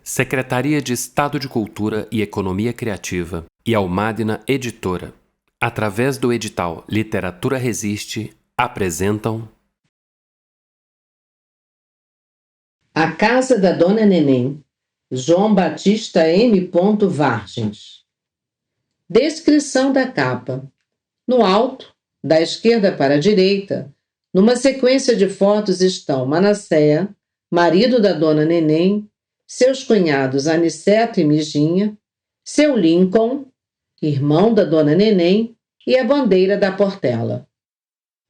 Secretaria de Estado de Cultura e Economia Criativa e Almadina Editora, através do edital Literatura Resiste, apresentam A Casa da Dona Neném, João Batista M. Vargens. Descrição da capa. No alto, da esquerda para a direita, numa sequência de fotos estão Manasséia, marido da Dona Neném, seus cunhados Aniceto e Mijinha, seu Lincoln, irmão da Dona Neném, e a bandeira da Portela.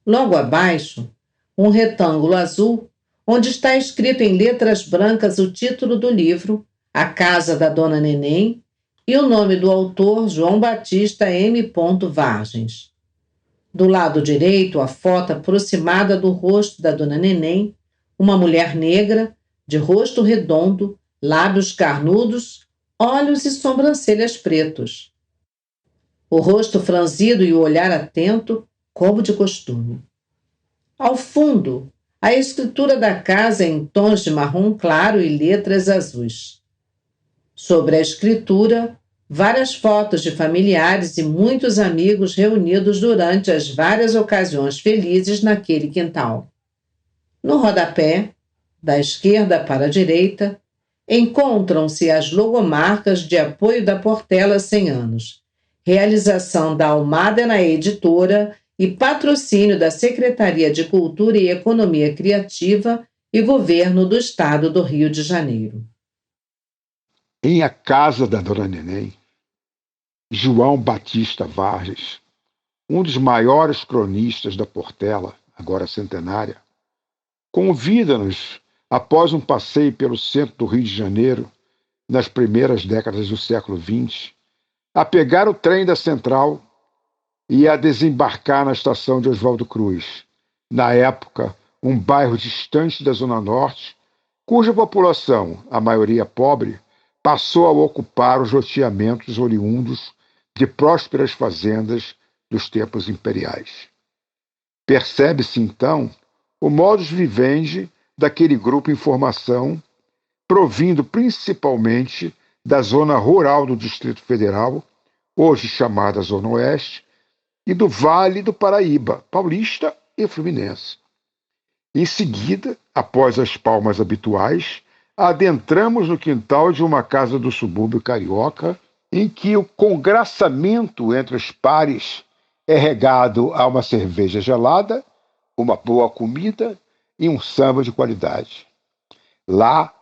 Logo abaixo, um retângulo azul, onde está escrito em letras brancas o título do livro, A Casa da Dona Neném, e o nome do autor, João Batista M. Vargens. Do lado direito, a foto aproximada do rosto da Dona Neném, uma mulher negra, de rosto redondo, lábios carnudos, olhos e sobrancelhas pretos. O rosto franzido e o olhar atento, como de costume. Ao fundo, a escritura da casa em tons de marrom claro e letras azuis. Sobre a escritura, várias fotos de familiares e muitos amigos reunidos durante as várias ocasiões felizes naquele quintal. No rodapé, da esquerda para a direita, encontram-se as logomarcas de apoio da Portela 100 anos, realização da Almadina Editora e patrocínio da Secretaria de Cultura e Economia Criativa e Governo do Estado do Rio de Janeiro. Em A Casa da Dona Neném, João Batista Vargens, um dos maiores cronistas da Portela, agora centenária, convida-nos, após um passeio pelo centro do Rio de Janeiro, nas primeiras décadas do século XX, a pegar o trem da Central e a desembarcar na estação de Oswaldo Cruz, na época um bairro distante da Zona Norte, cuja população, a maioria pobre, passou a ocupar os loteamentos oriundos de prósperas fazendas dos tempos imperiais. Percebe-se, então, o modus vivendi daquele grupo em formação, provindo principalmente da zona rural do Distrito Federal, hoje chamada Zona Oeste, e do Vale do Paraíba, paulista e fluminense. Em seguida, após as palmas habituais, adentramos no quintal de uma casa do subúrbio carioca, em que o congraçamento entre os pares é regado a uma cerveja gelada, uma boa comida e um samba de qualidade. Lá,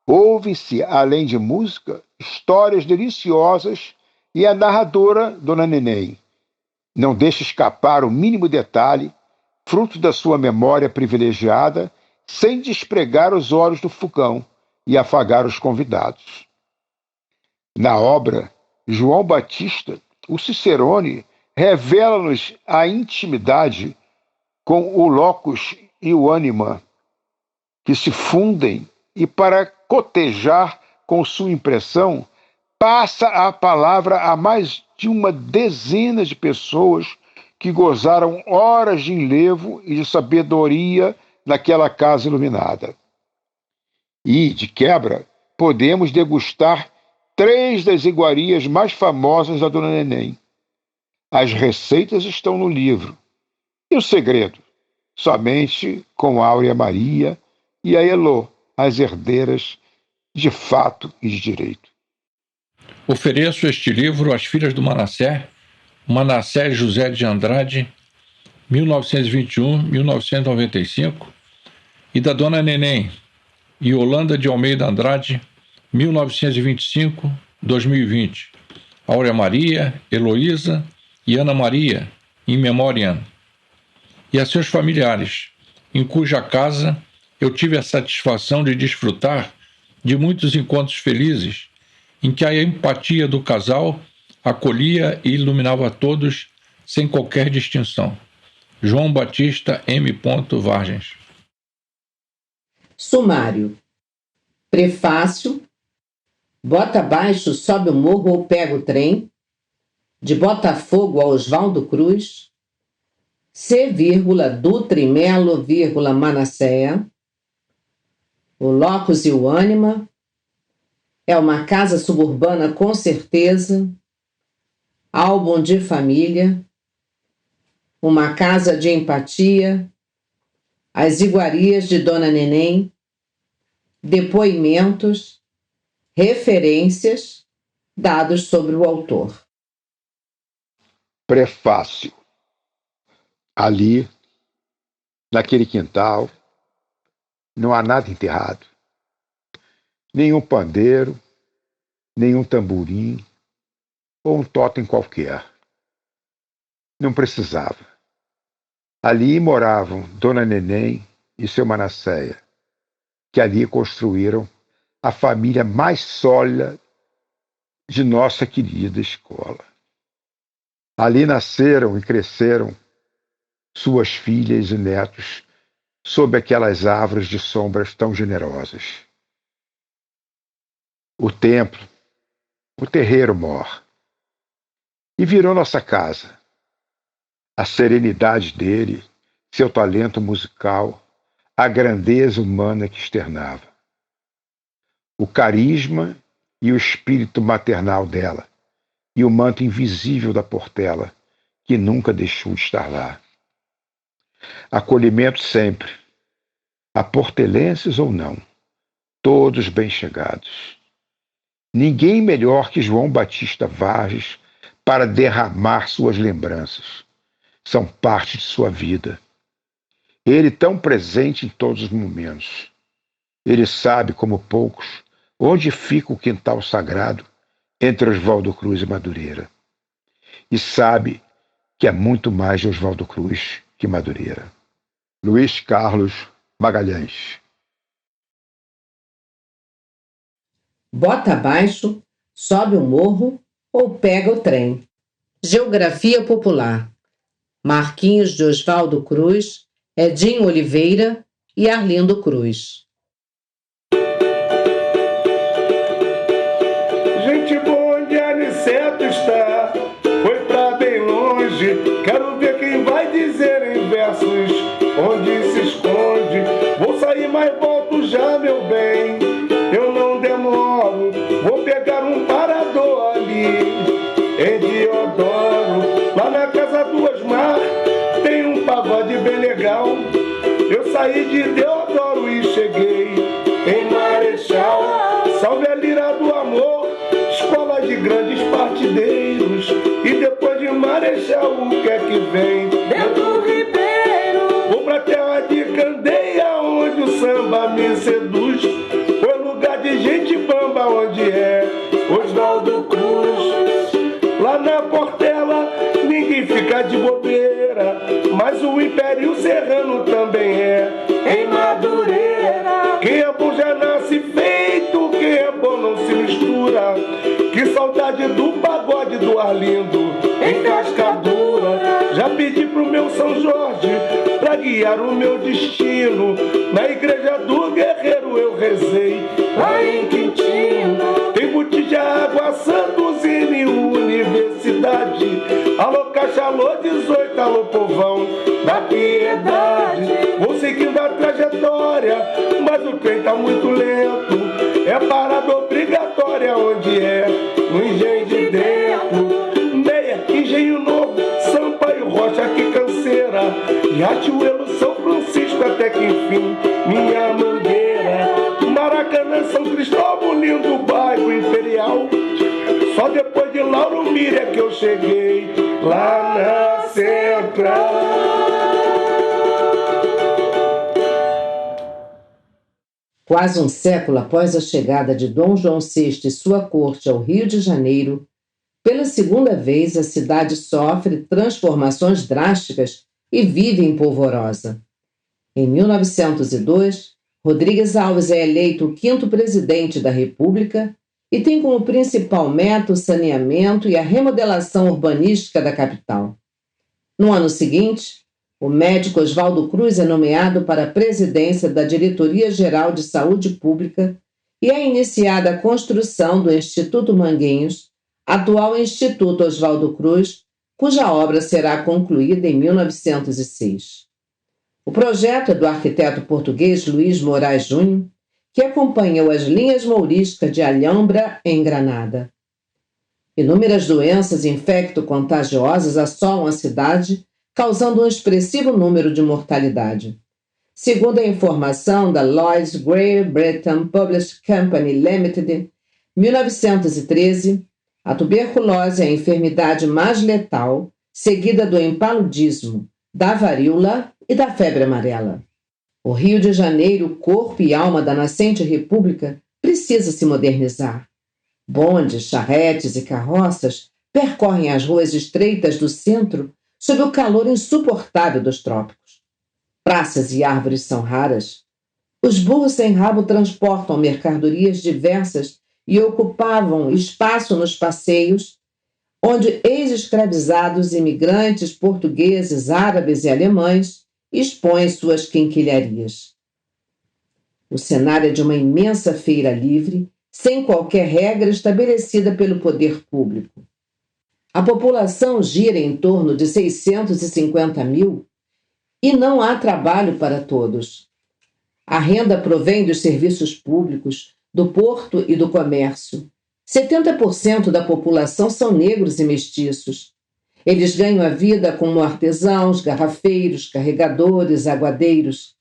ouve-se, além de música, histórias deliciosas e a narradora, Dona Neném, não deixa escapar o mínimo detalhe, fruto da sua memória privilegiada, sem despregar os olhos do fogão e afagar os convidados. Na obra, João Batista, o Cicerone, revela-nos a intimidade com o locus e o anima, que se fundem e, para cotejar com sua impressão, passa a palavra a mais de uma dezena de pessoas que gozaram horas de enlevo e de sabedoria naquela casa iluminada. E, de quebra, podemos degustar 3 das iguarias mais famosas da Dona Neném. As receitas estão no livro. E o segredo? Somente com Áurea Maria e a Elô, as herdeiras de fato e de direito. Ofereço este livro às filhas do Manassé, Manassé José de Andrade, 1921-1995, e da Dona Neném, Yolanda de Almeida Andrade, 1925-2020, Áurea Maria, Heloísa e Ana Maria, in memoriam, e a seus familiares, em cuja casa eu tive a satisfação de desfrutar de muitos encontros felizes, em que a empatia do casal acolhia e iluminava todos sem qualquer distinção. João Batista M. Vargens. Sumário. Prefácio. Bota abaixo, sobe o morro ou pega o trem. De Botafogo a Oswaldo Cruz. C, Dutra e Melo, Manasséia. O locus e o anima. É uma casa suburbana com certeza, álbum de família, uma casa de empatia, as iguarias de Dona Neném, depoimentos, referências, dados sobre o autor. Prefácio. Ali, naquele quintal, não há nada enterrado. Nenhum pandeiro, nenhum tamborim ou um totem qualquer. Não precisava. Ali moravam Dona Neném e seu Manasseia, que ali construíram a família mais sólida de nossa querida escola. Ali nasceram e cresceram suas filhas e netos sob aquelas árvores de sombras tão generosas. O templo, o terreiro-mor, e virou nossa casa. A serenidade dele, seu talento musical, a grandeza humana que externava. O carisma e o espírito maternal dela, e o manto invisível da Portela, que nunca deixou de estar lá. Acolhimento sempre, a portelenses ou não, todos bem-chegados. Ninguém melhor que João Batista Vargas para derramar suas lembranças. São parte de sua vida. Ele tão presente em todos os momentos. Ele sabe, como poucos, onde fica o quintal sagrado entre Oswaldo Cruz e Madureira. E sabe que é muito mais de Oswaldo Cruz que Madureira. Luiz Carlos Magalhães. Bota abaixo, sobe o morro ou pega o trem. Geografia popular. Marquinhos de Oswaldo Cruz, Edinho Oliveira e Arlindo Cruz. Gente boa, onde Aniceto está, foi pra bem longe. Quero ver quem vai dizer em versos onde se esconde. Vou sair, mas volto já, meu bem, eu não demoro. Vou pegar um parador ali em Diodoro. Lá na casa do Osmar tem um pagode bem legal. Eu saí de Deodoro e cheguei em Marechal. Salve a lira do amor, escola de grandes partideiros. E depois de Marechal, o que é que vem? Bento Ribeiro. Vou pra terra de Candeia, onde o samba me seduz. Foi lugar de gente bamba, onde é Oswaldo Cruz. Lá na Portela, ninguém fica de bobeira, mas o Império Serrano também é em Madureira. Quem é bom já nasce feito, quem é bom não se mistura. Que saudade do pagode do Arlindo em Cascadura. Já pedi pro meu São Jorge pra guiar o meu destino. Na igreja do Guerreiro eu rezei lá em Quintino. Tem botija, água, Santos e Universidade. Alô Caixa, alô 18, alô povão da Piedade. Vou seguindo a trajetória, mas o trem tá muito lento. É parada obrigatória, onde é? No Engenho de Dentro. Meia, Engenho Novo, Sampaio, Rocha, que canseira. Riachuelo, São Francisco, até que enfim, minha Mangueira. Maracanã, São Cristóvão, lindo bairro Imperial. Só depois de Lauro Mira que eu cheguei lá na Central. Quase um século após a chegada de Dom João VI e sua corte ao Rio de Janeiro, pela segunda vez a cidade sofre transformações drásticas e vive em polvorosa. Em 1902, Rodrigues Alves é eleito o 5º presidente da República e tem como principal meta o saneamento e a remodelação urbanística da capital. No ano seguinte, o médico Oswaldo Cruz é nomeado para a presidência da Diretoria-Geral de Saúde Pública e é iniciada a construção do Instituto Manguinhos, atual Instituto Oswaldo Cruz, cuja obra será concluída em 1906. O projeto é do arquiteto português Luiz Moraes Júnior, que acompanhou as linhas mouriscas de Alhambra em Granada. Inúmeras doenças infecto-contagiosas assolam a cidade, causando um expressivo número de mortalidade. Segundo a informação da Lloyd's Great Britain Publishing Company Limited, 1913, a tuberculose é a enfermidade mais letal, seguida do impaludismo, da varíola e da febre amarela. O Rio de Janeiro, corpo e alma da nascente república, precisa se modernizar. Bondes, charretes e carroças percorrem as ruas estreitas do centro sob o calor insuportável dos trópicos. Praças e árvores são raras. Os burros sem rabo transportam mercadorias diversas e ocupavam espaço nos passeios, onde ex-escravizados, imigrantes portugueses, árabes e alemães expõem suas quinquilharias. O cenário é de uma imensa feira livre, sem qualquer regra estabelecida pelo poder público. A população gira em torno de 650 mil e não há trabalho para todos. A renda provém dos serviços públicos, do porto e do comércio. 70% da população são negros e mestiços. Eles ganham a vida como artesãos, garrafeiros, carregadores, aguadeiros.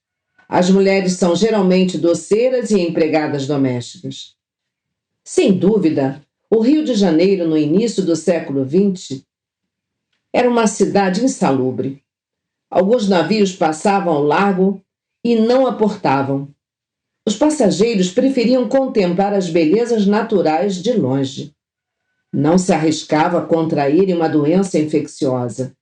As mulheres são geralmente doceiras e empregadas domésticas. Sem dúvida, o Rio de Janeiro, no início do século XX, era uma cidade insalubre. Alguns navios passavam ao largo e não aportavam. Os passageiros preferiam contemplar as belezas naturais de longe. Não se arriscava a contrair uma doença infecciosa.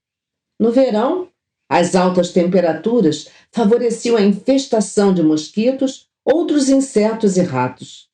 No verão, as altas temperaturas favoreciam a infestação de mosquitos, outros insetos e ratos.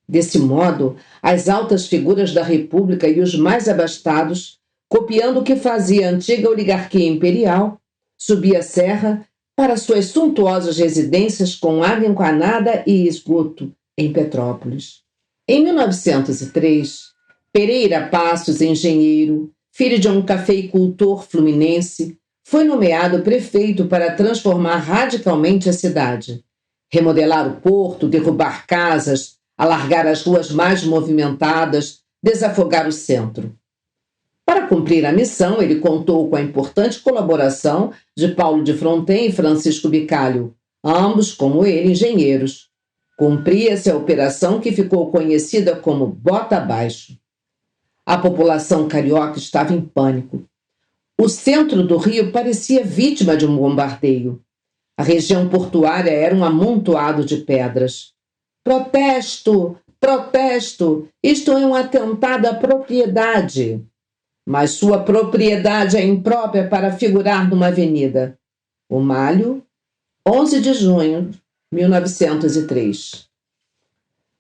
Desse modo, as altas figuras da República e os mais abastados, copiando o que fazia a antiga oligarquia imperial, subia a serra para suas suntuosas residências com água encanada e esgoto em Petrópolis. Em 1903, Pereira Passos, engenheiro, filho de um cafeicultor fluminense, foi nomeado prefeito para transformar radicalmente a cidade, remodelar o porto, derrubar casas, alargar as ruas mais movimentadas, desafogar o centro. Para cumprir a missão, ele contou com a importante colaboração de Paulo de Fronten e Francisco Bicalho, ambos, como ele, engenheiros. Cumpria-se a operação que ficou conhecida como Bota Abaixo. A população carioca estava em pânico. O centro do Rio parecia vítima de um bombardeio. A região portuária era um amontoado de pedras. Protesto! Protesto! Isto é um atentado à propriedade. Mas sua propriedade é imprópria para figurar numa avenida. O Malho, 11 de junho de 1903.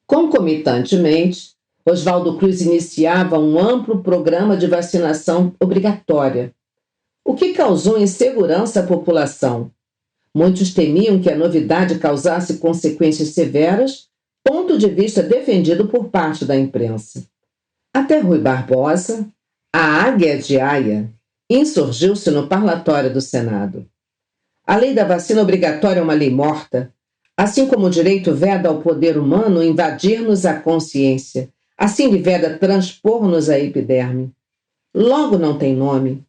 Concomitantemente, Oswaldo Cruz iniciava um amplo programa de vacinação obrigatória, o que causou insegurança à população. Muitos temiam que a novidade causasse consequências severas, ponto de vista defendido por parte da imprensa. Até Rui Barbosa, a Águia de Haia, insurgiu-se no parlatório do Senado. A lei da vacina obrigatória é uma lei morta, assim como o direito veda ao poder humano invadir-nos a consciência, assim lhe veda transpor-nos a epiderme. Logo não tem nome.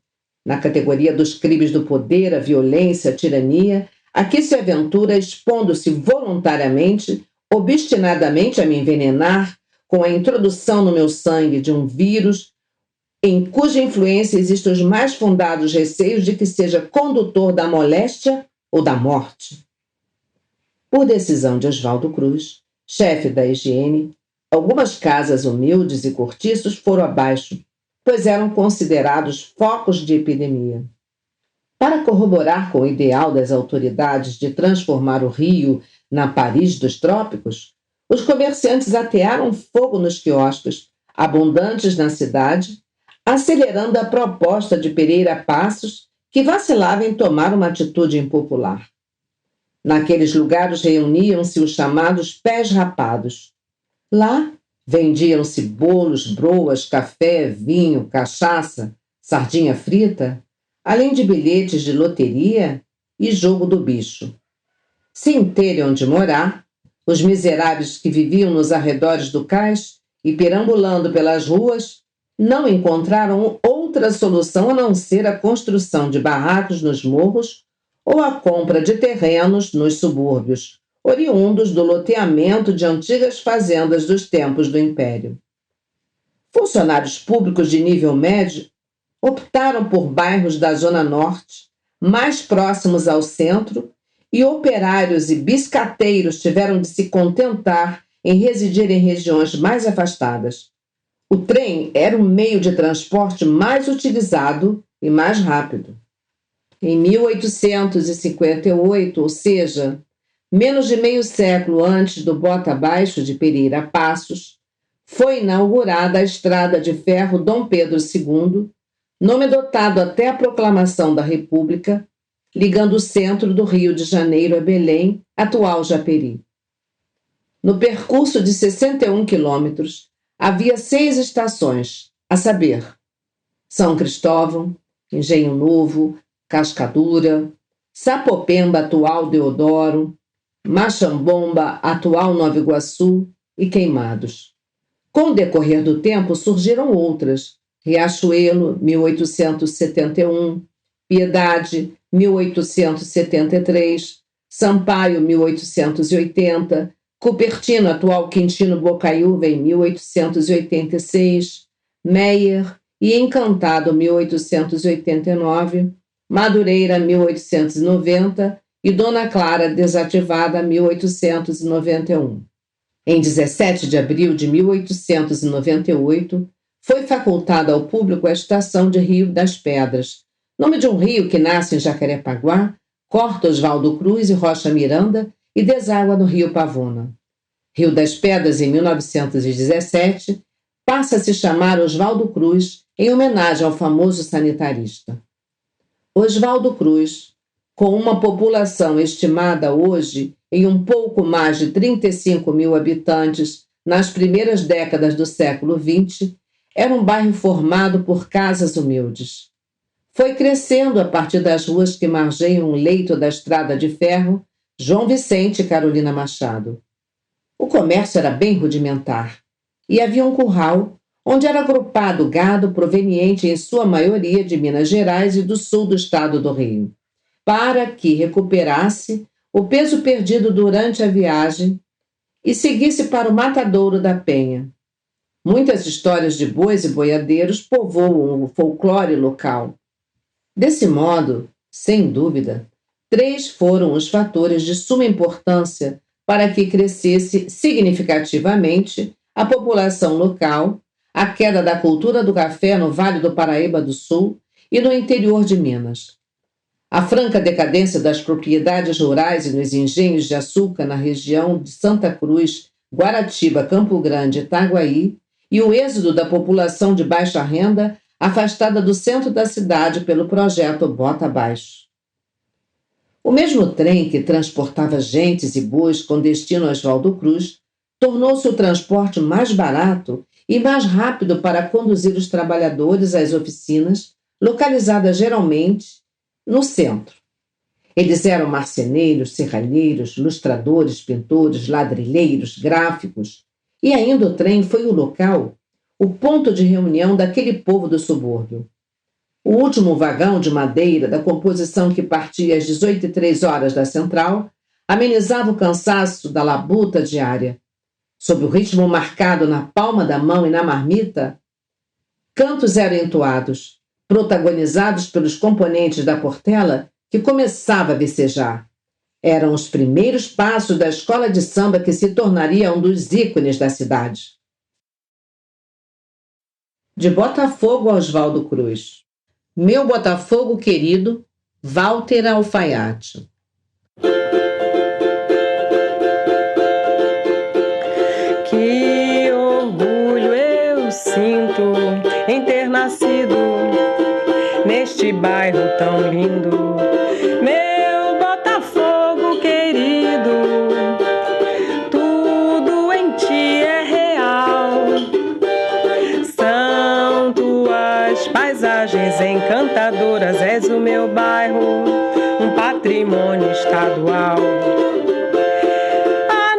Na categoria dos crimes do poder, a violência, a tirania, aqui se aventura expondo-se voluntariamente, obstinadamente a me envenenar com a introdução no meu sangue de um vírus em cuja influência existem os mais fundados receios de que seja condutor da moléstia ou da morte. Por decisão de Oswaldo Cruz, chefe da higiene, algumas casas humildes e cortiços foram abaixo, pois eram considerados focos de epidemia. Para corroborar com o ideal das autoridades de transformar o Rio na Paris dos trópicos, os comerciantes atearam fogo nos quiosques, abundantes na cidade, acelerando a proposta de Pereira Passos, que vacilava em tomar uma atitude impopular. Naqueles lugares reuniam-se os chamados pés rapados. Lá vendiam-se bolos, broas, café, vinho, cachaça, sardinha frita, além de bilhetes de loteria e jogo do bicho. Sem terem onde morar, Os miseráveis que viviam nos arredores do cais e perambulando pelas ruas não encontraram outra solução a não ser a construção de barracos nos morros ou a compra de terrenos nos subúrbios, oriundos do loteamento de antigas fazendas dos tempos do Império. Funcionários públicos de nível médio optaram por bairros da Zona Norte, mais próximos ao centro, e operários e biscateiros tiveram de se contentar em residir em regiões mais afastadas. O trem era o meio de transporte mais utilizado e mais rápido. Em 1858, ou seja, menos de meio século antes do Bota Abaixo de Pereira Passos, foi inaugurada a Estrada de Ferro Dom Pedro II, nome adotado até a proclamação da República, ligando o centro do Rio de Janeiro a Belém, atual Japeri. No percurso de 61 quilômetros, havia 6 estações, a saber, São Cristóvão, Engenho Novo, Cascadura, Sapopemba, atual Deodoro, Machambomba, atual Nova Iguaçu e Queimados. Com o decorrer do tempo surgiram outras, Riachuelo, 1871, Piedade, 1873, Sampaio, 1880, Cupertino, atual Quintino Bocaiúva, em 1886, Meyer e Encantado, 1889, Madureira, 1890 e Dona Clara, desativada, 1891. Em 17 de abril de 1898, foi facultada ao público a estação de Rio das Pedras, nome de um rio que nasce em Jacarepaguá, corta Oswaldo Cruz e Rocha Miranda e deságua no Rio Pavuna. Rio das Pedras, em 1917, passa a se chamar Oswaldo Cruz, em homenagem ao famoso sanitarista. Oswaldo Cruz, com uma população estimada hoje em um pouco mais de 35 mil habitantes nas primeiras décadas do século XX, era um bairro formado por casas humildes. Foi crescendo a partir das ruas que margeiam o leito da Estrada de Ferro, João Vicente e Carolina Machado. O comércio era bem rudimentar e havia um curral onde era agrupado gado proveniente em sua maioria de Minas Gerais e do sul do estado do Rio, para que recuperasse o peso perdido durante a viagem e seguisse para o matadouro da Penha. Muitas histórias de bois e boiadeiros povoam o folclore local. Desse modo, sem dúvida, 3 foram os fatores de suma importância para que crescesse significativamente a população local, a queda da cultura do café no Vale do Paraíba do Sul e no interior de Minas. A franca decadência das propriedades rurais e nos engenhos de açúcar na região de Santa Cruz, Guaratiba, Campo Grande e Itaguaí, e o êxodo da população de baixa renda afastada do centro da cidade pelo projeto Bota Abaixo. O mesmo trem que transportava gentes e bois com destino a Oswaldo Cruz tornou-se o transporte mais barato e mais rápido para conduzir os trabalhadores às oficinas, localizadas geralmente no centro. Eles eram marceneiros, serralheiros, lustradores, pintores, ladrilheiros, gráficos, e ainda o trem foi o local, o ponto de reunião daquele povo do subúrbio. O último vagão de madeira da composição que partia às 18h03 da central amenizava o cansaço da labuta diária. Sob o ritmo marcado na palma da mão e na marmita, cantos eram entoados, protagonizados pelos componentes da Portela, que começava a vicejar. Eram os primeiros passos da escola de samba que se tornaria um dos ícones da cidade. De Botafogo a Oswaldo Cruz. Meu Botafogo querido, Walter Alfaiate. Que orgulho eu sinto em ter nascido neste bairro tão lindo. Meu Botafogo querido, tudo em ti é real. São tuas paisagens encantadoras, és o meu bairro, um patrimônio estadual. A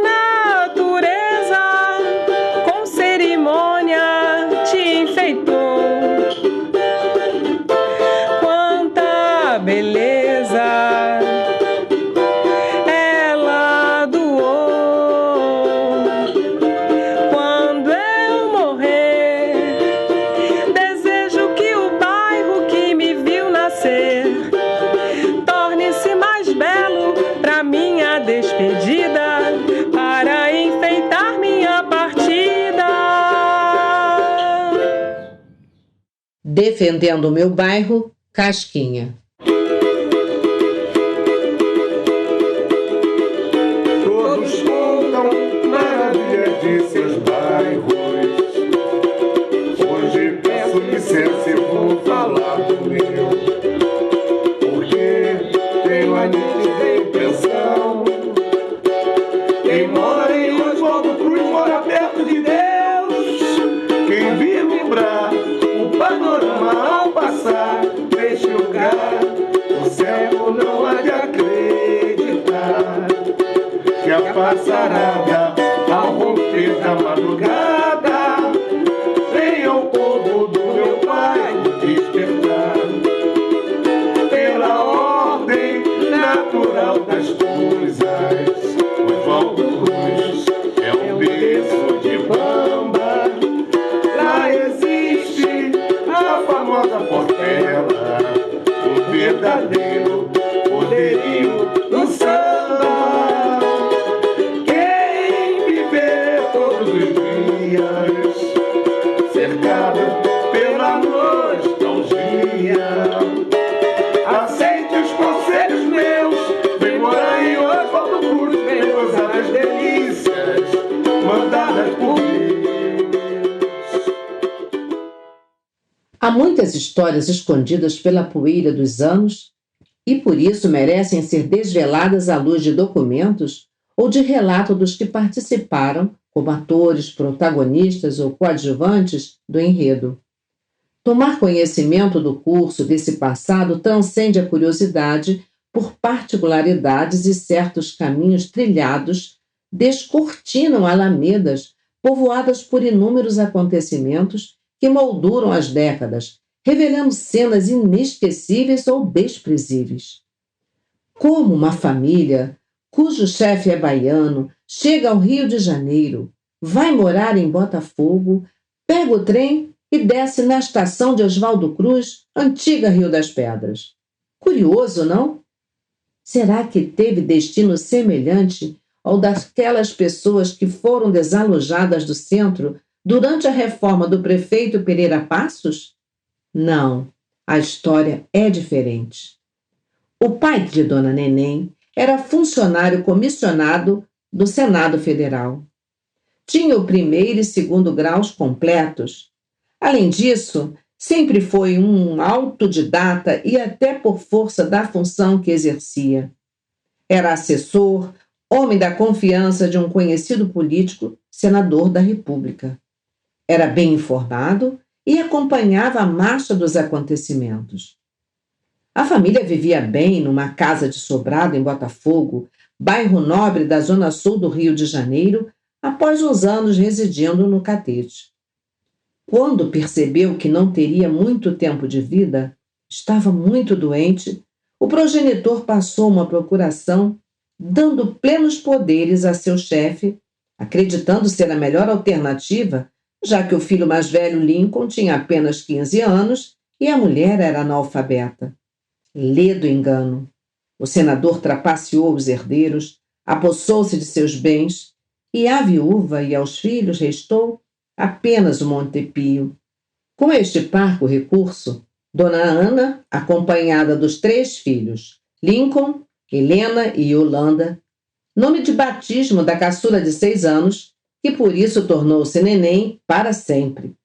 defendendo o meu bairro, Casquinha. Todos contam maravilhas de seus bairros. Hoje peço licença e vou falar do meu, porque tenho a nítida impressão. Quem mora em Oswaldo Cruz mora perto de Deus. Quem vislumbrar o panorama ao passar neste lugar, o cego não há de acreditar que a passarada, ao romper da madrugada, venha o povo do meu pai despertar. Pela ordem natural das coisas, Oswaldo Cruz é um berço de bamba. Lá existe a famosa Portela, um verdadeiro poderio do samba. Quem viver todos os dias cercado pela nostalgia, aceite os conselhos meus, vem morar em Oswaldo Cruz, vem gozar das delícias mandadas por Deus. Há muitas histórias escondidas pela poeira dos anos e por isso merecem ser desveladas à luz de documentos ou de relato dos que participaram como atores, protagonistas ou coadjuvantes do enredo. Tomar conhecimento do curso desse passado transcende a curiosidade por particularidades e certos caminhos trilhados descortinam alamedas povoadas por inúmeros acontecimentos que molduram as décadas, revelando cenas inesquecíveis ou desprezíveis. Como uma família cujo chefe é baiano chega ao Rio de Janeiro, vai morar em Botafogo, pega o trem e desce na estação de Oswaldo Cruz, antiga Rio das Pedras. Curioso, não? Será que teve destino semelhante ao daquelas pessoas que foram desalojadas do centro durante a reforma do prefeito Pereira Passos? Não, a história é diferente. O pai de Dona Neném era funcionário comissionado do Senado Federal. Tinha o primeiro e segundo graus completos. Além disso, sempre foi um autodidata e até por força da função que exercia. Era assessor, homem da confiança de um conhecido político, senador da República. Era bem informado e acompanhava a marcha dos acontecimentos. A família vivia bem numa casa de sobrado em Botafogo, bairro nobre da zona sul do Rio de Janeiro, após uns anos residindo no Catete. Quando percebeu que não teria muito tempo de vida, estava muito doente, o progenitor passou uma procuração, dando plenos poderes a seu chefe, acreditando ser a melhor alternativa, já que o filho mais velho, Lincoln, tinha apenas 15 anos e a mulher era analfabeta. Ledo engano. O senador trapaceou os herdeiros, apossou-se de seus bens e à viúva e aos filhos restou apenas o Montepio. Com este parco recurso, Dona Ana, acompanhada dos 3 filhos, Lincoln, Helena e Yolanda, nome de batismo da caçula de 6 anos, que por isso tornou-se Neném para sempre,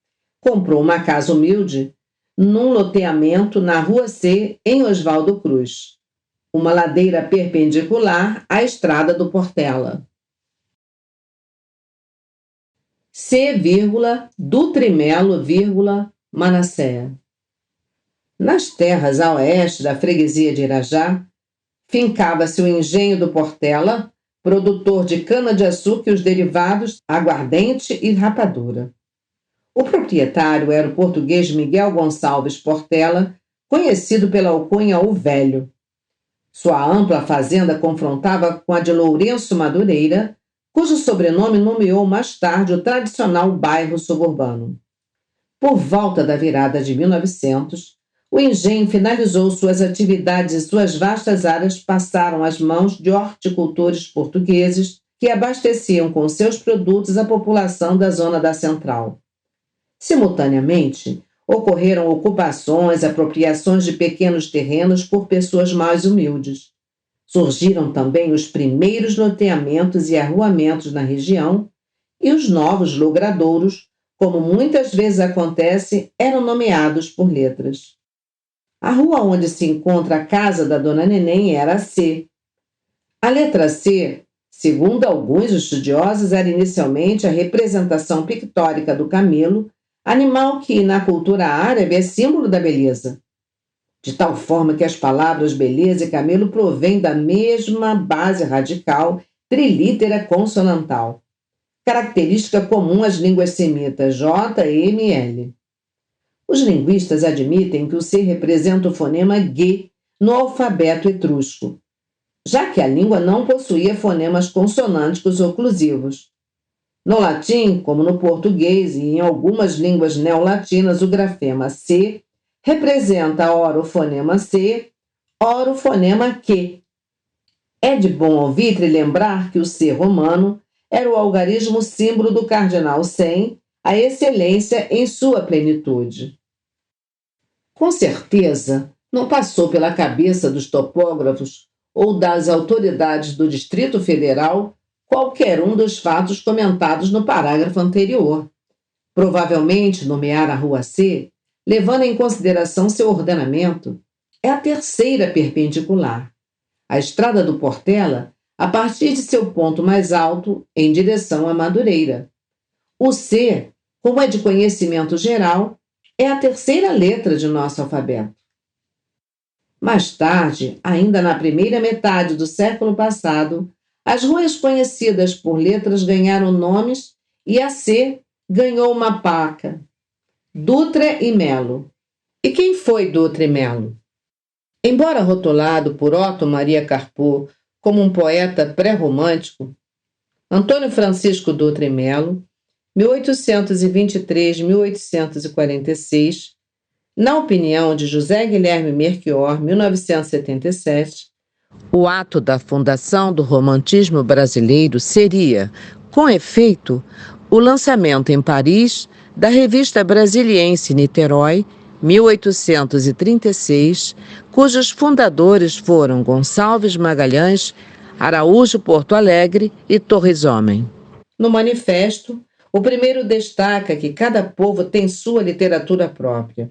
comprou uma casa humilde num loteamento na Rua C, em Oswaldo Cruz, uma ladeira perpendicular à estrada do Portela. C, do Trimelo, Manasséia. Nas terras a oeste da freguesia de Irajá, fincava-se o engenho do Portela, produtor de cana-de-açúcar e os derivados aguardente e rapadura. O proprietário era o português Miguel Gonçalves Portela, conhecido pela alcunha O Velho. Sua ampla fazenda confrontava com a de Lourenço Madureira, cujo sobrenome nomeou mais tarde o tradicional bairro suburbano. Por volta da virada de 1900, o engenho finalizou suas atividades e suas vastas áreas passaram às mãos de horticultores portugueses que abasteciam com seus produtos a população da zona da Central. Simultaneamente, Ocorreram ocupações, apropriações de pequenos terrenos por pessoas mais humildes. Surgiram também os primeiros loteamentos e arruamentos na região, e os novos logradouros, como muitas vezes acontece, eram nomeados por letras. A rua onde se encontra a casa da Dona Neném era a C. A letra C, segundo alguns estudiosos, era inicialmente a representação pictórica do camelo, animal que, na cultura árabe, é símbolo da beleza. De tal forma que as palavras beleza e camelo provêm da mesma base radical trilítera consonantal, característica comum às línguas semitas J, M e L. Os linguistas admitem que o C representa o fonema G no alfabeto etrusco, já que a língua não possuía fonemas consonânticos oclusivos. No latim, como no português e em algumas línguas neolatinas, o grafema C representa ora o fonema C, ora o fonema Q. É de bom alvitre lembrar que o C romano era o algarismo símbolo do cardinal 100, a excelência em sua plenitude. Com certeza, não passou pela cabeça dos topógrafos ou das autoridades do Distrito Federal qualquer um dos fatos comentados no parágrafo anterior. Provavelmente, nomear a Rua C, levando em consideração seu ordenamento, é a terceira perpendicular. A Estrada do Portela, a partir de seu ponto mais alto, em direção à Madureira. O C, como é de conhecimento geral, é a terceira letra de nosso alfabeto. Mais tarde, ainda na primeira metade do século passado, as ruas conhecidas por letras ganharam nomes e a C ganhou uma placa, Dutra e Melo. E quem foi Dutra e Melo? Embora rotulado por Otto Maria Carpo como um poeta pré-romântico, Antônio Francisco Dutra e Melo, 1823-1846, na opinião de José Guilherme Melchior, 1977, o ato da fundação do romantismo brasileiro seria, com efeito, o lançamento em Paris da Revista Brasiliense Niterói, 1836, cujos fundadores foram Gonçalves Magalhães, Araújo Porto Alegre e Torres Homem. No manifesto, o primeiro destaca que cada povo tem sua literatura própria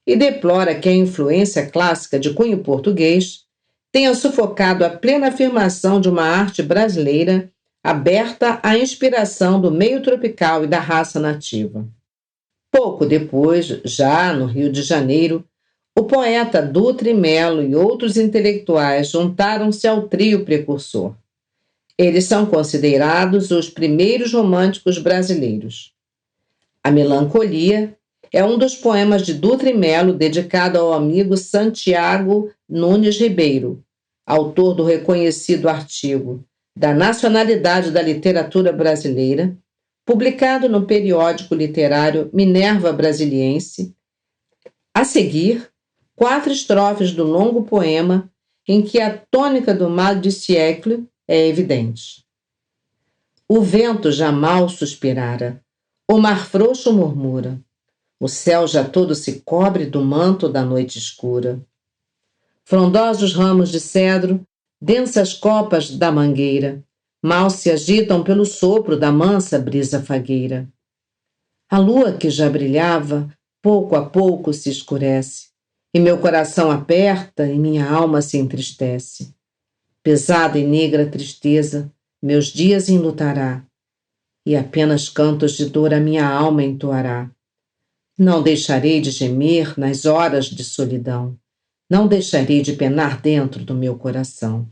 e deplora que a influência clássica de cunho português tenha sufocado a plena afirmação de uma arte brasileira aberta à inspiração do meio tropical e da raça nativa. Pouco depois, já no Rio de Janeiro, o poeta Dutra e Melo e outros intelectuais juntaram-se ao trio precursor. Eles são considerados os primeiros românticos brasileiros. A Melancolia é um dos poemas de Dutra e Melo dedicado ao amigo Santiago Nunes Ribeiro, autor do reconhecido artigo Da Nacionalidade da Literatura Brasileira, publicado no periódico literário Minerva Brasiliense. A seguir, 4 estrofes do longo poema em que a tônica do mal du siècle é evidente. O vento já mal suspirara, o mar frouxo murmura, o céu já todo se cobre do manto da noite escura. Frondosos ramos de cedro, densas copas da mangueira, mal se agitam pelo sopro da mansa brisa fagueira. A lua que já brilhava, pouco a pouco se escurece, e meu coração aperta e minha alma se entristece. Pesada e negra tristeza, meus dias enlutará, e apenas cantos de dor a minha alma entoará. Não deixarei de gemer nas horas de solidão, não deixarei de penar dentro do meu coração.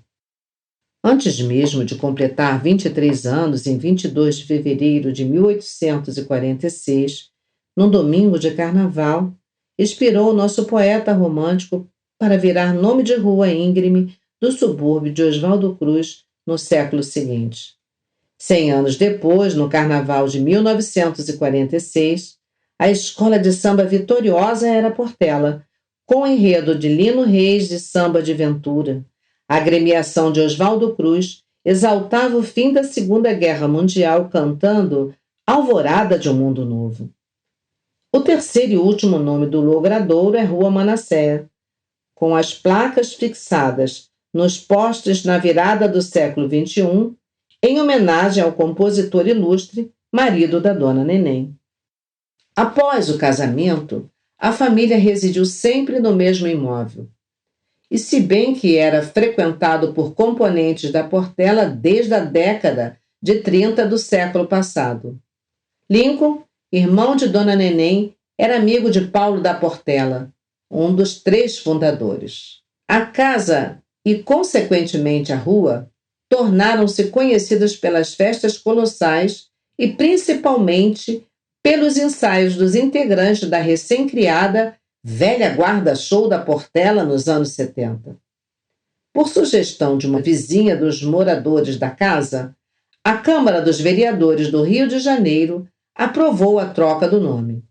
Antes mesmo de completar 23 anos, em 22 de fevereiro de 1846, num domingo de carnaval, expirou o nosso poeta romântico para virar nome de rua íngreme do subúrbio de Oswaldo Cruz no século seguinte. 100 anos depois, no carnaval de 1946, a escola de samba vitoriosa era Portela, com o enredo de Lino Reis de Samba de Ventura. A agremiação de Oswaldo Cruz exaltava o fim da Segunda Guerra Mundial cantando Alvorada de um Mundo Novo. O terceiro e último nome do logradouro é Rua Manasséia, com as placas fixadas nos postes na virada do século XXI, em homenagem ao compositor ilustre, marido da Dona Neném. Após o casamento, a família residiu sempre no mesmo imóvel. E se bem que era frequentado por componentes da Portela desde a década de 30 do século passado. Lincoln, irmão de Dona Neném, era amigo de Paulo da Portela, um dos 3 fundadores. A casa e, consequentemente, a rua tornaram-se conhecidas pelas festas colossais e, principalmente, pelos ensaios dos integrantes da recém-criada Velha Guarda Show da Portela nos anos 70. Por sugestão de uma vizinha dos moradores da casa, a Câmara dos Vereadores do Rio de Janeiro aprovou a troca do nome.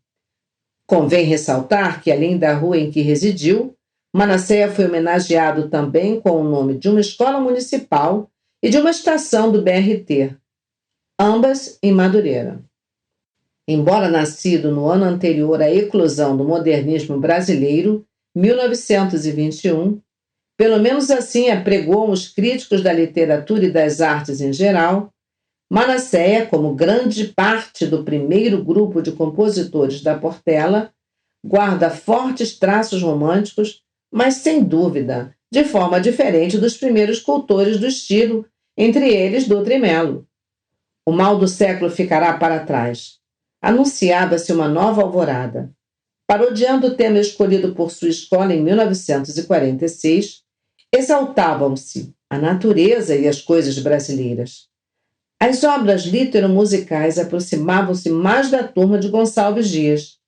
Convém ressaltar que, além da rua em que residiu, Manasséia foi homenageado também com o nome de uma escola municipal e de uma estação do BRT, ambas em Madureira. Embora nascido no ano anterior à eclosão do modernismo brasileiro, 1921, pelo menos assim apregoam os críticos da literatura e das artes em geral, Manasséia, como grande parte do primeiro grupo de compositores da Portela, guarda fortes traços românticos, mas, sem dúvida, de forma diferente dos primeiros cultores do estilo, entre eles Dutra e Melo. O mal do século ficará para trás. Anunciava-se uma nova alvorada. Parodiando o tema escolhido por sua escola em 1946, exaltavam-se a natureza e as coisas brasileiras. As obras litero-musicais aproximavam-se mais da turma de Gonçalves Dias.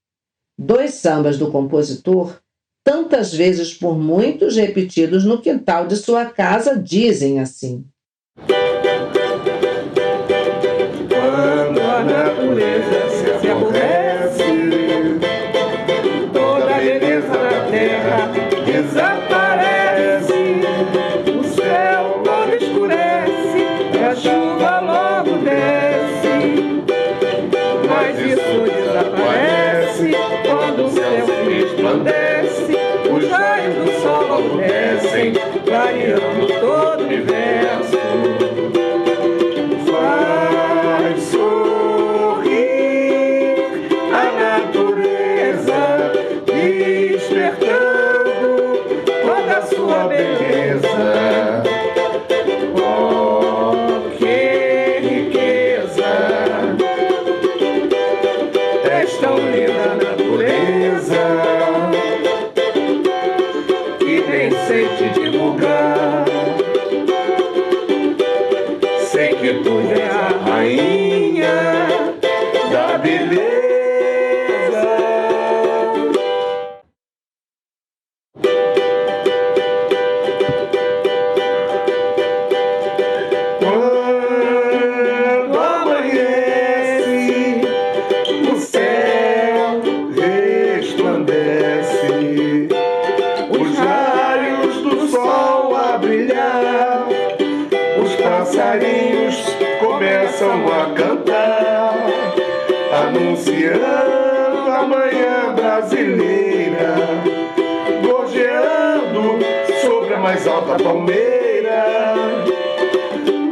2 sambas do compositor, tantas vezes por muitos repetidos no quintal de sua casa, dizem assim: Quando a natureza se aborrece, toda a beleza da terra desaparece. O céu logo escurece e a chuva logo desce. Mas isso desaparece quando o céu resplandece. Os raios do sol logo descem, clareando todo o universo. Faz sorrir a natureza, despertando toda a sua beleza. Oh, que riqueza! És tão linda a natureza que nem sei te divulgar. Sei que tu é a rainha da beleza. Quando amanhece, o céu resplandece, os raios do sol a brilhar, os passarinhos começam a cantar, anunciando a manhã brasileira, gorjeando sobre a mais alta palmeira.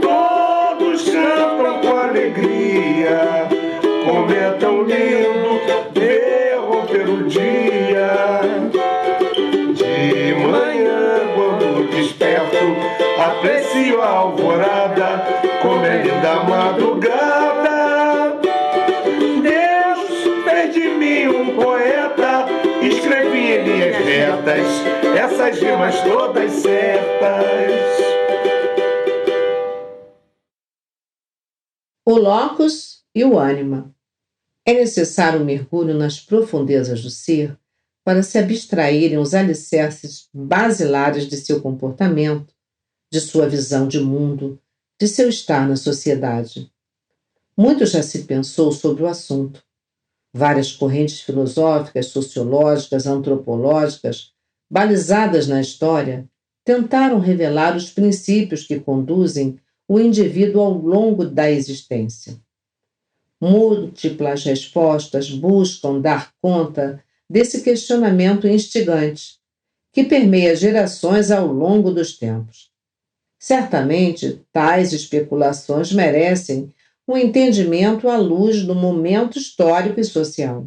Todos cantam com alegria, como é tão lindo ver romper o dia. De manhã, quando desperto, aprecio a alvorada, como é linda a madrugada. Deus fez de mim um poeta, escrevi em linhas retas essas rimas todas certas. O locus e o ânima. É necessário um mergulho nas profundezas do ser para se abstraírem os alicerces basilares de seu comportamento, de sua visão de mundo, de seu estar na sociedade. Muito já se pensou sobre o assunto. Várias correntes filosóficas, sociológicas, antropológicas, balizadas na história, tentaram revelar os princípios que conduzem o indivíduo ao longo da existência. Múltiplas respostas buscam dar conta desse questionamento instigante, que permeia gerações ao longo dos tempos. Certamente, tais especulações merecem um entendimento à luz do momento histórico e social.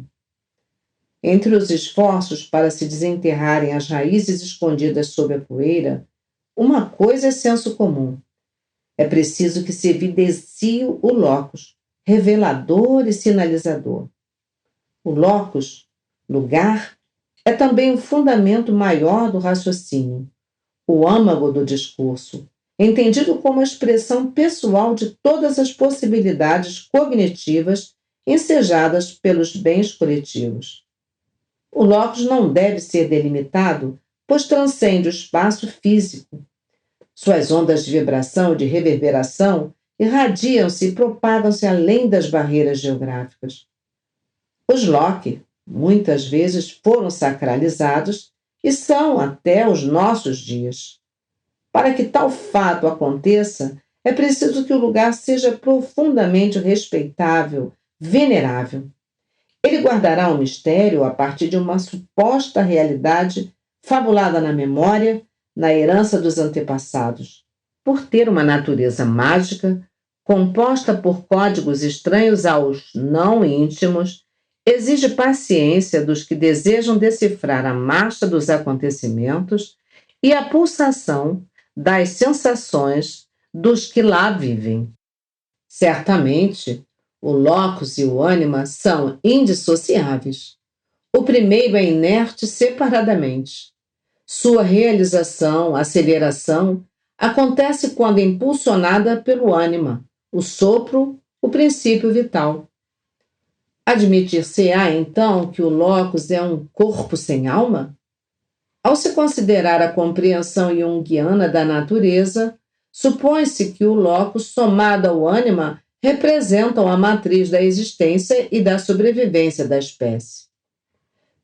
Entre os esforços para se desenterrarem as raízes escondidas sob a poeira, uma coisa é senso comum. É preciso que se evidencie o locus, revelador e sinalizador. O locus, lugar, é também o fundamento maior do raciocínio, o âmago do discurso, entendido como a expressão pessoal de todas as possibilidades cognitivas ensejadas pelos bens coletivos. O locus não deve ser delimitado, pois transcende o espaço físico. Suas ondas de vibração e de reverberação irradiam-se e propagam-se além das barreiras geográficas. Os loci, muitas vezes, foram sacralizados e são até os nossos dias. Para que tal fato aconteça, é preciso que o lugar seja profundamente respeitável, venerável. Ele guardará um mistério a partir de uma suposta realidade fabulada na memória, na herança dos antepassados. Por ter uma natureza mágica, composta por códigos estranhos aos não íntimos, exige paciência dos que desejam decifrar a marcha dos acontecimentos e a pulsação das sensações dos que lá vivem. Certamente, o locus e o ânima são indissociáveis. O primeiro é inerte separadamente. Sua realização, aceleração, acontece quando é impulsionada pelo ânima, o sopro, o princípio vital. Admitir-se-á, então, que o locus é um corpo sem alma? Ao se considerar a compreensão junguiana da natureza, supõe-se que o locus, somado ao ânima, representam a matriz da existência e da sobrevivência da espécie.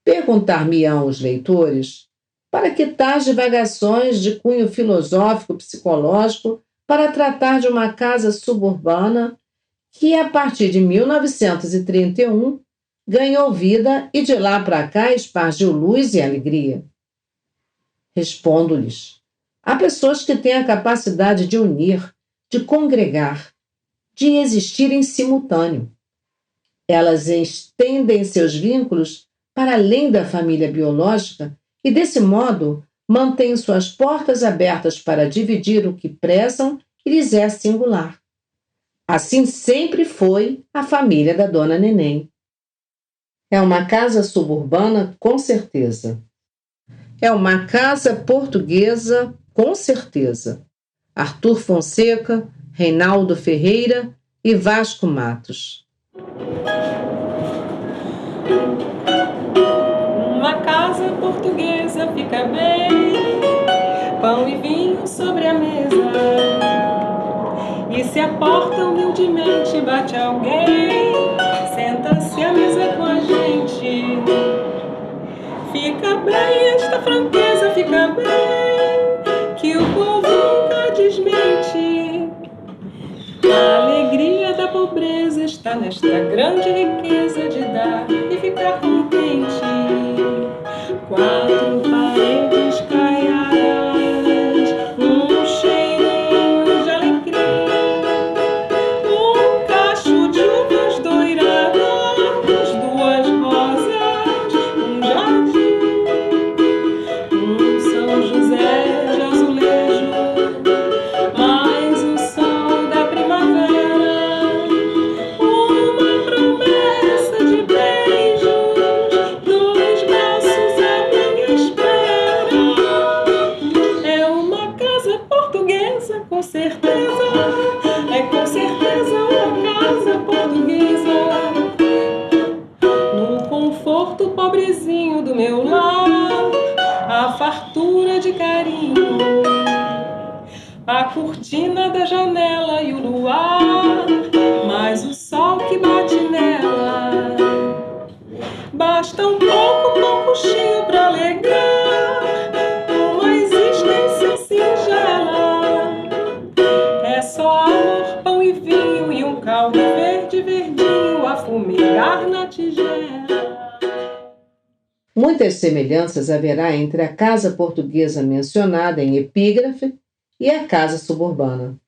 Perguntar-me-ão os leitores, para que tais divagações de cunho filosófico-psicológico para tratar de uma casa suburbana que, a partir de 1931, ganhou vida e de lá para cá espargiu luz e alegria? Respondo-lhes: há pessoas que têm a capacidade de unir, de congregar, de existir em simultâneo. Elas estendem seus vínculos para além da família biológica e, desse modo, mantêm suas portas abertas para dividir o que prezam e lhes é singular. Assim sempre foi a família da Dona Neném. É uma casa suburbana, com certeza. É uma casa portuguesa, com certeza. Arthur Fonseca, Reinaldo Ferreira e Vasco Matos. Uma casa portuguesa fica bem, pão e vinho sobre a mesa. E se a porta humildemente bate alguém, senta-se à mesa com a gente. Fica bem esta franqueza, fica bem, que o povo nunca desmente. A alegria da pobreza está nesta grande riqueza de dar e ficar contente. 4 paredes caiadas, um cheirinho de alecrim, um cacho de uvas doiradas, 2 rosas, um jardim, um São José de azulejo, mais o sol da primavera, uma promessa de beijos, 2 braços à minha espera. É uma casa portuguesa, com certeza, é com certeza uma casa portuguesa. No conforto pobrezinho do meu lar, a fartura de carinho, a cortina da janela e o luar, mais o sol que bate nela. Basta um pouquinho pra alegrar uma existência singela. É só amor, pão e vinho e um caldo verde, verdinho, na tigela. Muitas semelhanças haverá entre a casa portuguesa mencionada em epígrafe e a casa suburbana.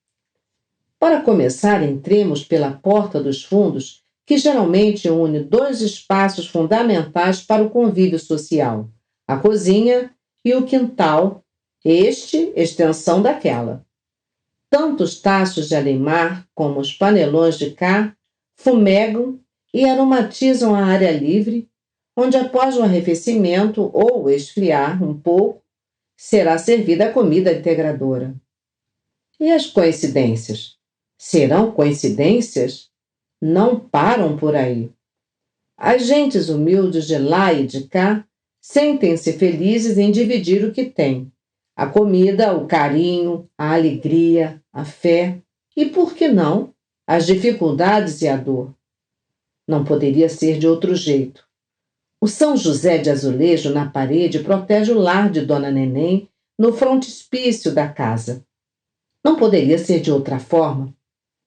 Para começar, entremos pela porta dos fundos, que geralmente une dois espaços fundamentais para o convívio social, a cozinha e o quintal, este extensão daquela. Tanto os tachos de além-mar como os panelões de cá fumegam e aromatizam a área livre, onde após o arrefecimento ou esfriar um pouco, será servida a comida integradora. E as coincidências? Serão coincidências? Não param por aí. As gentes humildes de lá e de cá sentem-se felizes em dividir o que têm: a comida, o carinho, a alegria, a fé e, por que não, as dificuldades e a dor. Não poderia ser de outro jeito. O São José de azulejo na parede protege o lar de Dona Neném no frontispício da casa. Não poderia ser de outra forma,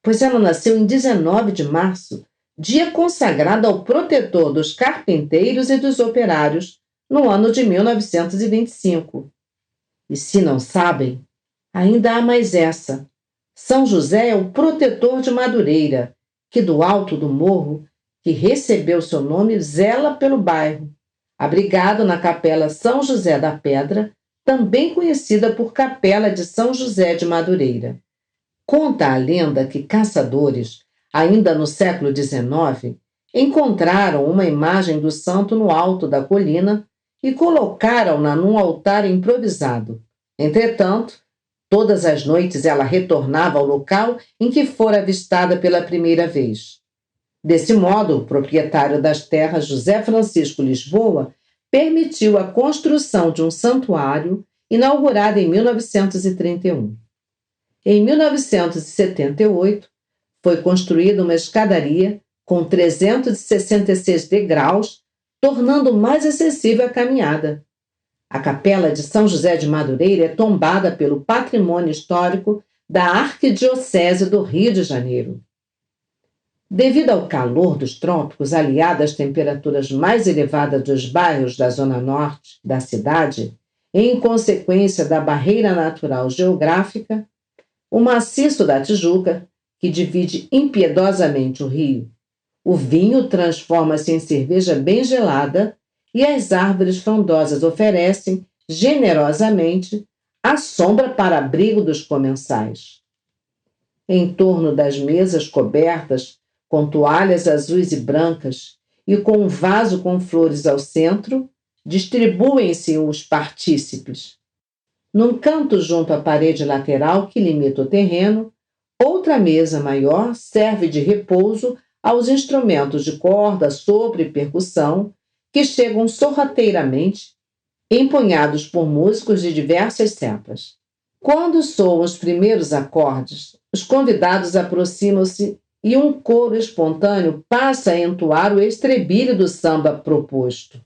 pois ela nasceu em 19 de março, dia consagrado ao protetor dos carpinteiros e dos operários, no ano de 1925. E se não sabem, ainda há mais essa. São José é o protetor de Madureira, que do alto do morro, que recebeu seu nome, zela pelo bairro, abrigado na Capela São José da Pedra, também conhecida por Capela de São José de Madureira. Conta a lenda que caçadores, ainda no século XIX, encontraram uma imagem do santo no alto da colina e colocaram-na num altar improvisado. Entretanto, todas as noites ela retornava ao local em que fora avistada pela primeira vez. Desse modo, o proprietário das terras, José Francisco Lisboa, permitiu a construção de um santuário inaugurado em 1931. Em 1978, foi construída uma escadaria com 366 degraus, tornando mais acessível a caminhada. A Capela de São José de Madureira é tombada pelo Patrimônio Histórico da Arquidiocese do Rio de Janeiro. Devido ao calor dos trópicos, aliado às temperaturas mais elevadas dos bairros da zona norte da cidade, em consequência da barreira natural geográfica, o maciço da Tijuca, que divide impiedosamente o rio, o vinho transforma-se em cerveja bem gelada e as árvores frondosas oferecem, generosamente, a sombra para abrigo dos comensais. Em torno das mesas cobertas com toalhas azuis e brancas e com um vaso com flores ao centro, distribuem-se os partícipes. Num canto junto à parede lateral que limita o terreno, outra mesa maior serve de repouso aos instrumentos de corda, sopro e percussão que chegam sorrateiramente, empunhados por músicos de diversas cepas. Quando soam os primeiros acordes, os convidados aproximam-se e um coro espontâneo passa a entoar o estribilho do samba proposto.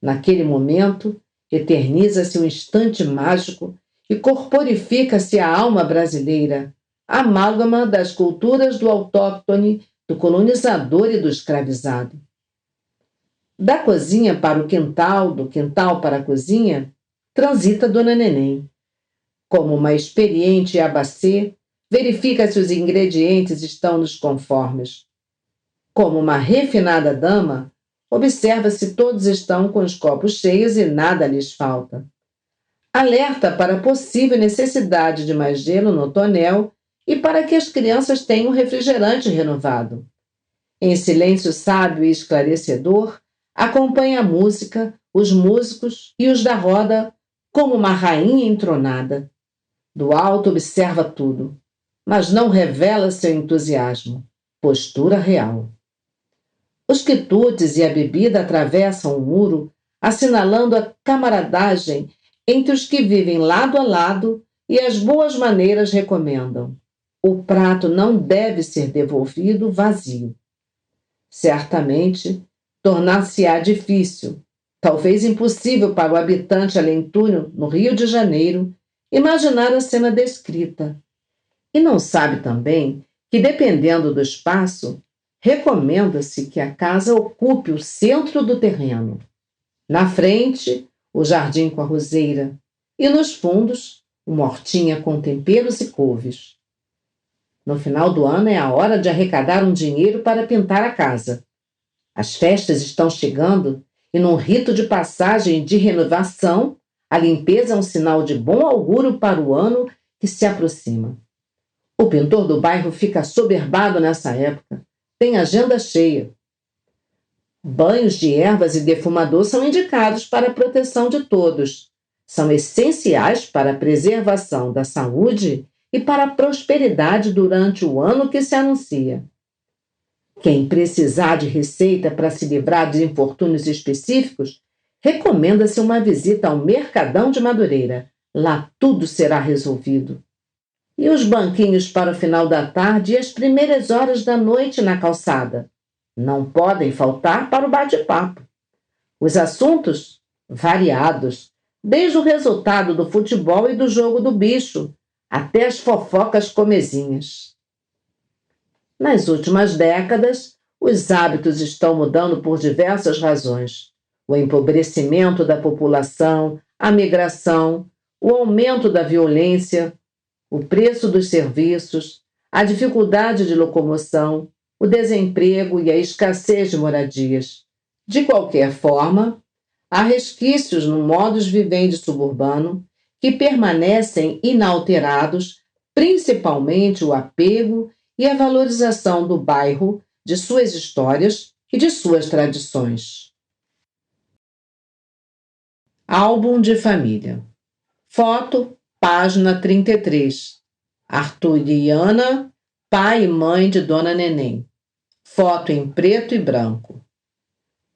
Naquele momento, eterniza-se um instante mágico e corporifica-se a alma brasileira, amálgama das culturas do autóctone, do colonizador e do escravizado. Da cozinha para o quintal, do quintal para a cozinha, transita Dona Neném. Como uma experiente abacê, verifica se os ingredientes estão nos conformes. Como uma refinada dama, observa se todos estão com os copos cheios e nada lhes falta. Alerta para a possível necessidade de mais gelo no tonel e para que as crianças tenham refrigerante renovado. Em silêncio sábio e esclarecedor, acompanha a música, os músicos e os da roda como uma rainha entronada. Do alto observa tudo, mas não revela seu entusiasmo. Postura real. Os quitutes e a bebida atravessam o muro, assinalando a camaradagem entre os que vivem lado a lado e as boas maneiras recomendam. O prato não deve ser devolvido vazio. Certamente, tornar-se-á difícil, talvez impossível para o habitante alentúrio no Rio de Janeiro, imaginar a cena descrita. E não sabe também que, dependendo do espaço, Recomenda-se que a casa ocupe o centro do terreno. Na frente, o jardim com a roseira e nos fundos, uma hortinha com temperos e couves. No final do ano é a hora de arrecadar um dinheiro para pintar a casa. As festas estão chegando e, num rito de passagem e de renovação, a limpeza é um sinal de bom augúrio para o ano que se aproxima. O pintor do bairro fica assoberbado nessa época. Tem agenda cheia. Banhos de ervas e defumador são indicados para a proteção de todos. São essenciais para a preservação da saúde e para a prosperidade durante o ano que se anuncia. Quem precisar de receita para se livrar de infortúnios específicos, recomenda-se uma visita ao Mercadão de Madureira. Lá tudo será resolvido. E os banquinhos para o final da tarde e as primeiras horas da noite na calçada? Não podem faltar para o bate-papo. Os assuntos? Variados, desde o resultado do futebol e do jogo do bicho, até as fofocas comezinhas. Nas últimas décadas, os hábitos estão mudando por diversas razões. O empobrecimento da população, a migração, o aumento da violência, o preço dos serviços, a dificuldade de locomoção, o desemprego e a escassez de moradias. De qualquer forma, há resquícios no modus vivendi suburbano que permanecem inalterados, principalmente o apego e a valorização do bairro, de suas histórias e de suas tradições. Álbum de família. Foto, página 33. Arthur e Ana, pai e mãe de Dona Neném. Foto em preto e branco.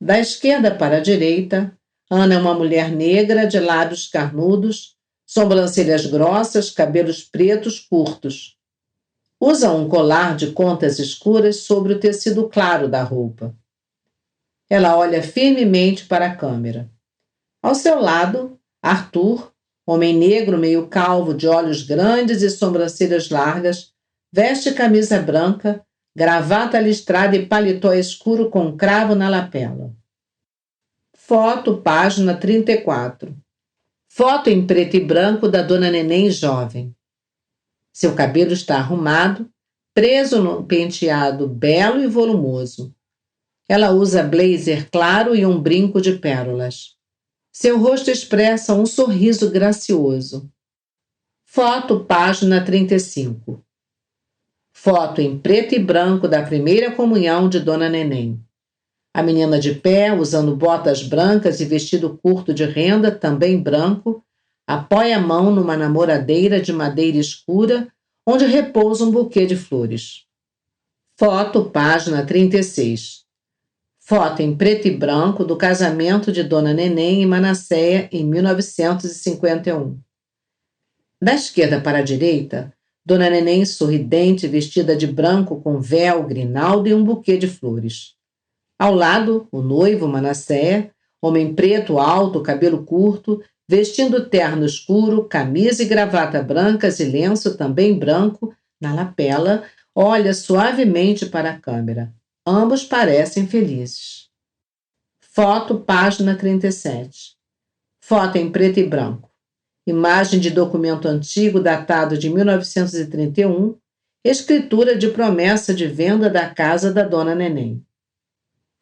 Da esquerda para a direita, Ana é uma mulher negra de lábios carnudos, sobrancelhas grossas, cabelos pretos curtos. Usa um colar de contas escuras sobre o tecido claro da roupa. Ela olha firmemente para a câmera. Ao seu lado, Arthur, homem negro meio calvo, de olhos grandes e sobrancelhas largas, veste camisa branca, gravata listrada e paletó escuro com cravo na lapela. Foto, página 34. Foto em preto e branco da Dona Neném jovem. Seu cabelo está arrumado, preso num penteado belo e volumoso. Ela usa blazer claro e um brinco de pérolas. Seu rosto expressa um sorriso gracioso. Foto, página 35. Foto em preto e branco da primeira comunhão de Dona Neném. A menina de pé, usando botas brancas e vestido curto de renda, também branco, apoia a mão numa namoradeira de madeira escura, onde repousa um buquê de flores. Foto, página 36. Foto em preto e branco do casamento de Dona Neném e Manasséia em 1951. Da esquerda para a direita, Dona Neném sorridente, vestida de branco com véu, grinalda e um buquê de flores. Ao lado, o noivo Manasséia, homem preto, alto, cabelo curto, vestindo terno escuro, camisa e gravata brancas e lenço também branco na lapela, olha suavemente para a câmera. Ambos parecem felizes. Foto, página 37. Foto em preto e branco. Imagem de documento antigo datado de 1931, escritura de promessa de venda da casa da Dona Neném.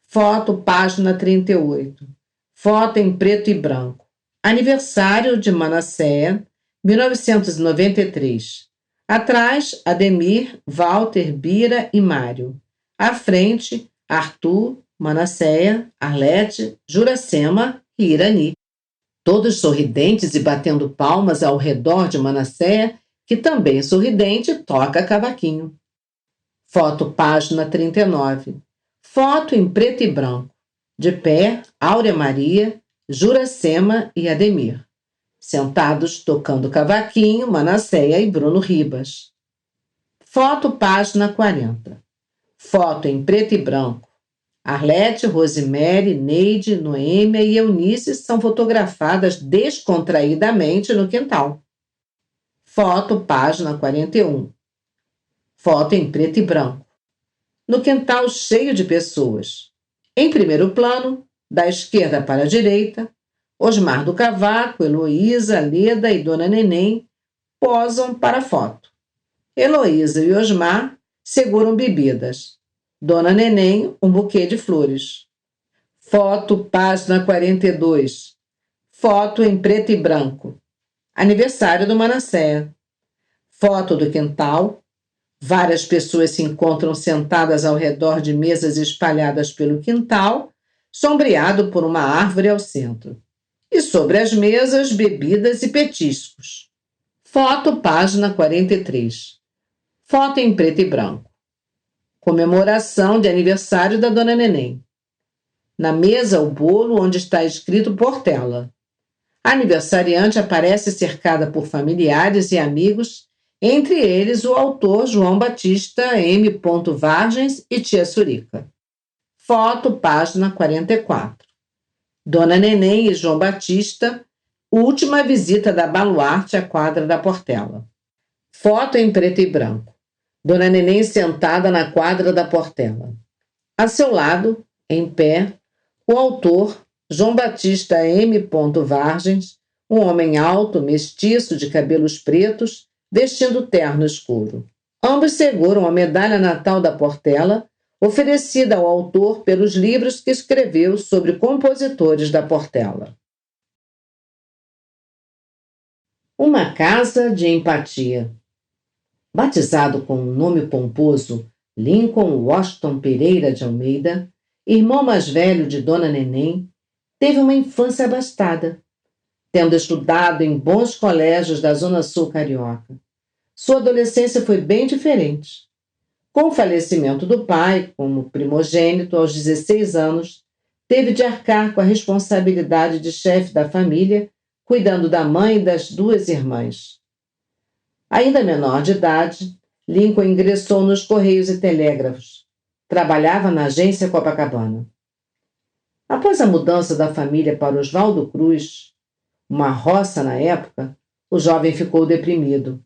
Foto, página 38. Foto em preto e branco. Aniversário de Manasséia, 1993. Atrás, Ademir, Walter, Bira e Mário. À frente, Arthur, Manasséia, Arlete, Juracema e Irani. Todos sorridentes e batendo palmas ao redor de Manasséia, que também sorridente toca cavaquinho. Foto, página 39. Foto em preto e branco. De pé, Áurea Maria, Juracema e Ademir. Sentados tocando cavaquinho, Manasséia e Bruno Ribas. Foto, página 40. Foto em preto e branco. Arlete, Rosemary, Neide, Noêmia e Eunice são fotografadas descontraidamente no quintal. Foto, página 41. Foto em preto e branco. no quintal cheio de pessoas. Em primeiro plano, da esquerda para a direita, Osmar do Cavaco, Heloísa, Leda e Dona Neném posam para a foto. Heloísa e Osmar seguram bebidas. Dona Neném, um buquê de flores. Foto, página 42. Foto em preto e branco. Aniversário do Manassés. Foto do quintal. Várias pessoas se encontram sentadas ao redor de mesas espalhadas pelo quintal, sombreado por uma árvore ao centro. E sobre as mesas, bebidas e petiscos. Foto, página 43. Foto em preto e branco. Comemoração de aniversário da Dona Neném. Na mesa, o bolo onde está escrito Portela. A aniversariante aparece cercada por familiares e amigos, entre eles o autor João Batista M. Vargens e tia Surica. Foto, página 44. Dona Neném e João Batista, última visita da Baluarte à quadra da Portela. Foto em preto e branco. Dona Neném sentada na quadra da Portela. A seu lado, em pé, o autor João Batista M. Vargens, um homem alto, mestiço, de cabelos pretos, vestindo terno escuro. Ambos seguram a medalha natal da Portela, oferecida ao autor pelos livros que escreveu sobre compositores da Portela. Uma casa de empatia. Batizado com um nome pomposo, Lincoln Washington Pereira de Almeida, irmão mais velho de Dona Neném, teve uma infância abastada, tendo estudado em bons colégios da Zona Sul carioca. Sua adolescência foi bem diferente. Com o falecimento do pai, como primogênito aos 16 anos, teve de arcar com a responsabilidade de chefe da família, cuidando da mãe e das duas irmãs. Ainda menor de idade, Lincoln ingressou nos Correios e Telégrafos. Trabalhava na agência Copacabana. Após a mudança da família para Oswaldo Cruz, uma roça na época, o jovem ficou deprimido.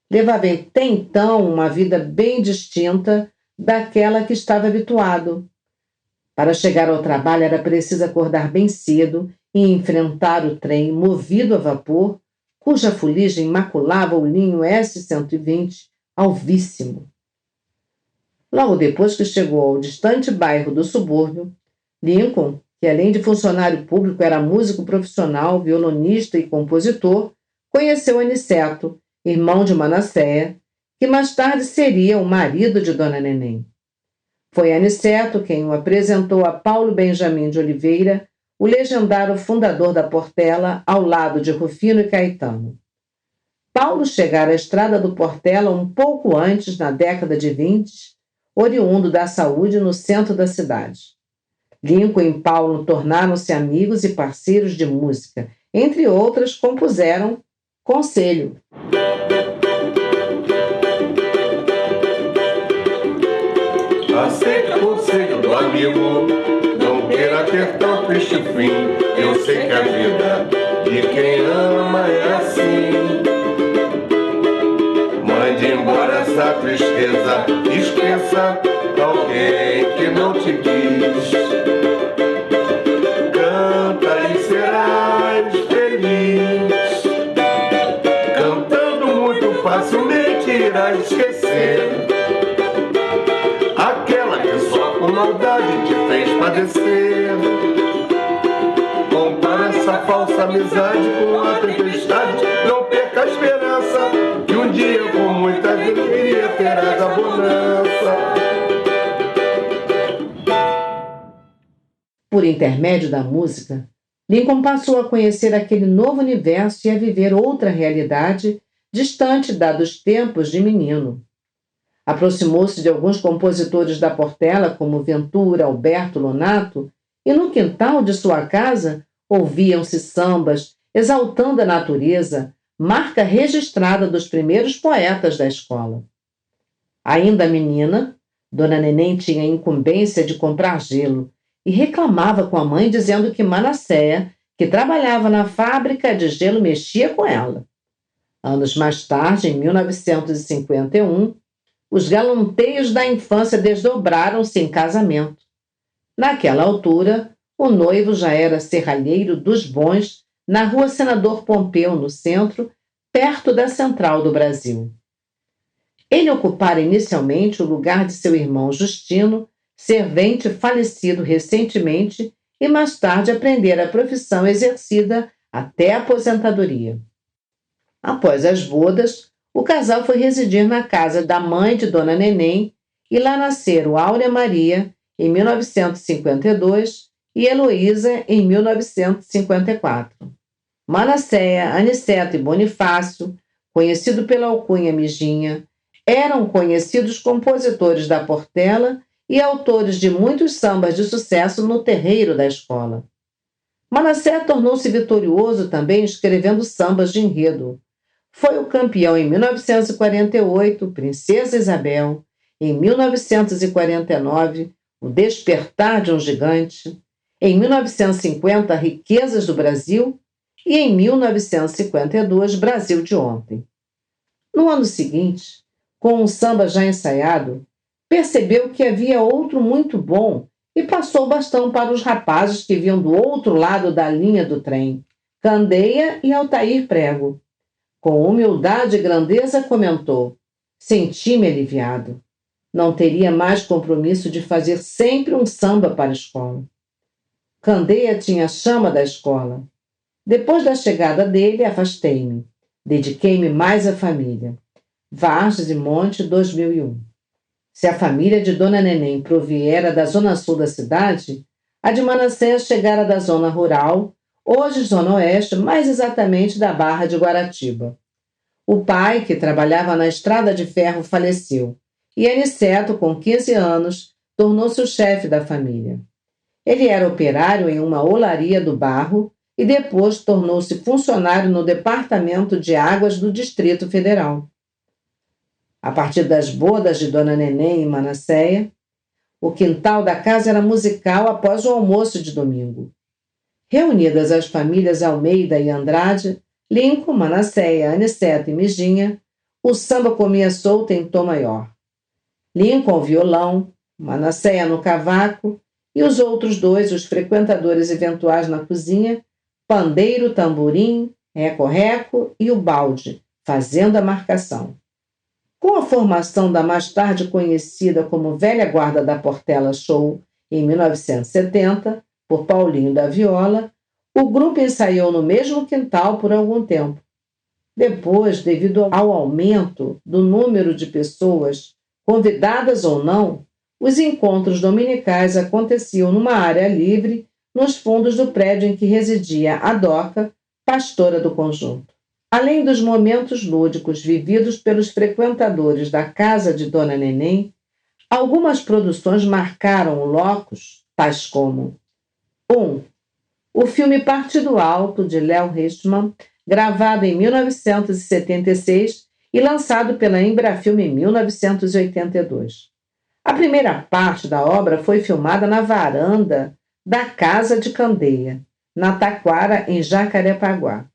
Levava até então uma vida bem distinta daquela que estava habituado. Para chegar ao trabalho era preciso acordar bem cedo e enfrentar o trem movido a vapor, cuja fuligem maculava o linho S-120 alvíssimo. Logo depois que chegou ao distante bairro do subúrbio, Lincoln, que além de funcionário público era músico profissional, violonista e compositor, conheceu Aniceto, irmão de Manassés, que mais tarde seria o marido de Dona Neném. Foi Aniceto quem o apresentou a Paulo Benjamin de Oliveira, o legendário fundador da Portela, ao lado de Rufino e Caetano. Paulo chegara à estrada do Portela um pouco antes, na década de 20, oriundo da saúde no centro da cidade. Lincoln e Paulo tornaram-se amigos e parceiros de música. Entre outras, compuseram Conselho. Aceita conselho do amigo, não queira ter tão triste fim. Eu sei que a vida de quem ama é assim. Mande embora essa tristeza, esqueça alguém que não te quis. Canta e serás feliz. Cantando muito facilmente irás esquecer aquela que só com maldade te fez padecer. Compara essa falsa amizade com a tempestade. Não perca a esperança que um dia com muita alegria terás a bonança. Por intermédio da música, Lincoln passou a conhecer aquele novo universo e a viver outra realidade distante da dos tempos de menino. Aproximou-se de alguns compositores da Portela, como Ventura, Alberto, Lonato, e no quintal de sua casa ouviam-se sambas exaltando a natureza, marca registrada dos primeiros poetas da escola. Ainda menina, Dona Neném tinha a incumbência de comprar gelo e reclamava com a mãe dizendo que Manassés, que trabalhava na fábrica de gelo, mexia com ela. Anos mais tarde, em 1951, os galanteios da infância desdobraram-se em casamento. Naquela altura, o noivo já era serralheiro dos bons na rua Senador Pompeu, no centro, perto da Central do Brasil. Ele ocupara inicialmente o lugar de seu irmão Justino, servente falecido recentemente, e mais tarde aprendera a profissão exercida até a aposentadoria. Após as bodas, o casal foi residir na casa da mãe de Dona Neném e lá nasceram Áurea Maria, em 1952, e Heloísa, em 1954. Manasséia, Aniceto e Bonifácio, conhecido pela alcunha Mijinha, eram conhecidos compositores da Portela e autores de muitos sambas de sucesso no terreiro da escola. Manassés tornou-se vitorioso também escrevendo sambas de enredo. Foi o campeão em 1948, Princesa Isabel, em 1949, O Despertar de um Gigante, em 1950, Riquezas do Brasil e em 1952, Brasil de Ontem. No ano seguinte, com um samba já ensaiado, percebeu que havia outro muito bom e passou o bastão para os rapazes que vinham do outro lado da linha do trem, Candeia e Altair Prego. Com humildade e grandeza comentou: senti-me aliviado. Não teria mais compromisso de fazer sempre um samba para a escola. Candeia tinha a chama da escola. Depois da chegada dele, afastei-me. Dediquei-me mais à família. Vargas e Monte, 2001. Se a família de Dona Neném proviera da zona sul da cidade, a de Manassés chegara da zona rural, hoje zona oeste, mais exatamente da Barra de Guaratiba. O pai, que trabalhava na estrada de ferro, faleceu, e Aniceto, com 15 anos, tornou-se o chefe da família. Ele era operário em uma olaria do Barro e depois tornou-se funcionário no Departamento de Águas do Distrito Federal. A partir das bodas de Dona Neném e Manasséia, o quintal da casa era musical após o almoço de domingo. Reunidas as famílias Almeida e Andrade, Lincoln, Manasséia, Aniceto e Mijinha, o samba comia solto em tom maior. Lincoln ao violão, Manasséia no cavaco e os outros dois, os frequentadores eventuais na cozinha, pandeiro, tamborim, reco-reco e o balde, fazendo a marcação. Com a formação da mais tarde conhecida como Velha Guarda da Portela Show, em 1970, por Paulinho da Viola, o grupo ensaiou no mesmo quintal por algum tempo. Depois, devido ao aumento do número de pessoas, convidadas ou não, os encontros dominicais aconteciam numa área livre nos fundos do prédio em que residia a Doca, pastora do conjunto. Além dos momentos lúdicos vividos pelos frequentadores da casa de Dona Neném, algumas produções marcaram o locus, tais como 1. O filme Partido Alto, de Léo Richman, gravado em 1976 e lançado pela Embrafilme em 1982. A primeira parte da obra foi filmada na varanda da Casa de Candeia, na Taquara, em Jacarepaguá.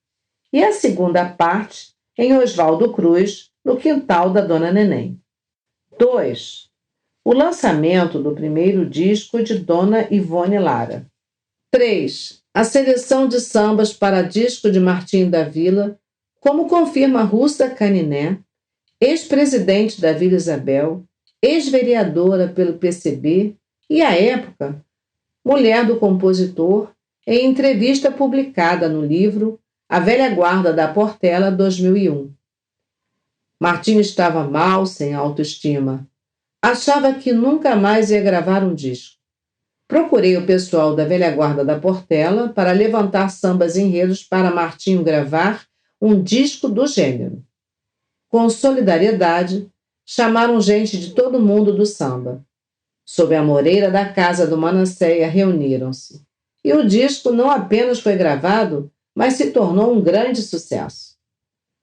E a segunda parte em Oswaldo Cruz, no quintal da Dona Neném. 2. O lançamento do primeiro disco de Dona Ivone Lara. 3. A seleção de sambas para disco de Martinho da Vila, como confirma Russa Caniné, ex-presidente da Vila Isabel, ex-vereadora pelo PCB e, à época, mulher do compositor, em entrevista publicada no livro A Velha Guarda da Portela, 2001. Martinho estava mal, sem autoestima. Achava que nunca mais ia gravar um disco. Procurei o pessoal da Velha Guarda da Portela para levantar sambas enredos para Martinho gravar um disco do gênero. Com solidariedade, chamaram gente de todo mundo do samba. Sob a moreira da casa do Manasséia reuniram-se. E o disco não apenas foi gravado, mas se tornou um grande sucesso.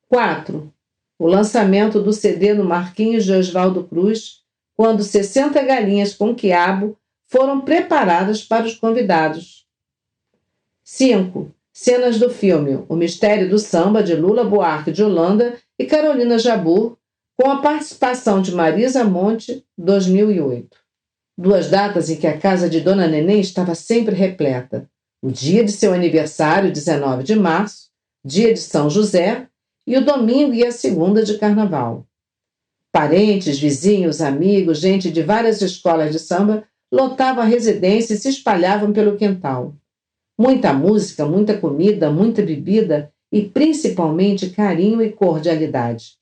4. O lançamento do CD no Marquinhos de Oswaldo Cruz, quando 60 galinhas com quiabo foram preparadas para os convidados. 5. Cenas do filme O Mistério do Samba, de Lula Buarque de Holanda e Carolina Jabur, com a participação de Marisa Monte, 2008. 2 datas em que a casa de Dona Neném estava sempre repleta: o dia de seu aniversário, 19 de março, dia de São José, e o domingo e a segunda de Carnaval. Parentes, vizinhos, amigos, gente de várias escolas de samba lotavam a residência e se espalhavam pelo quintal. Muita música, muita comida, muita bebida e, principalmente, carinho e cordialidade.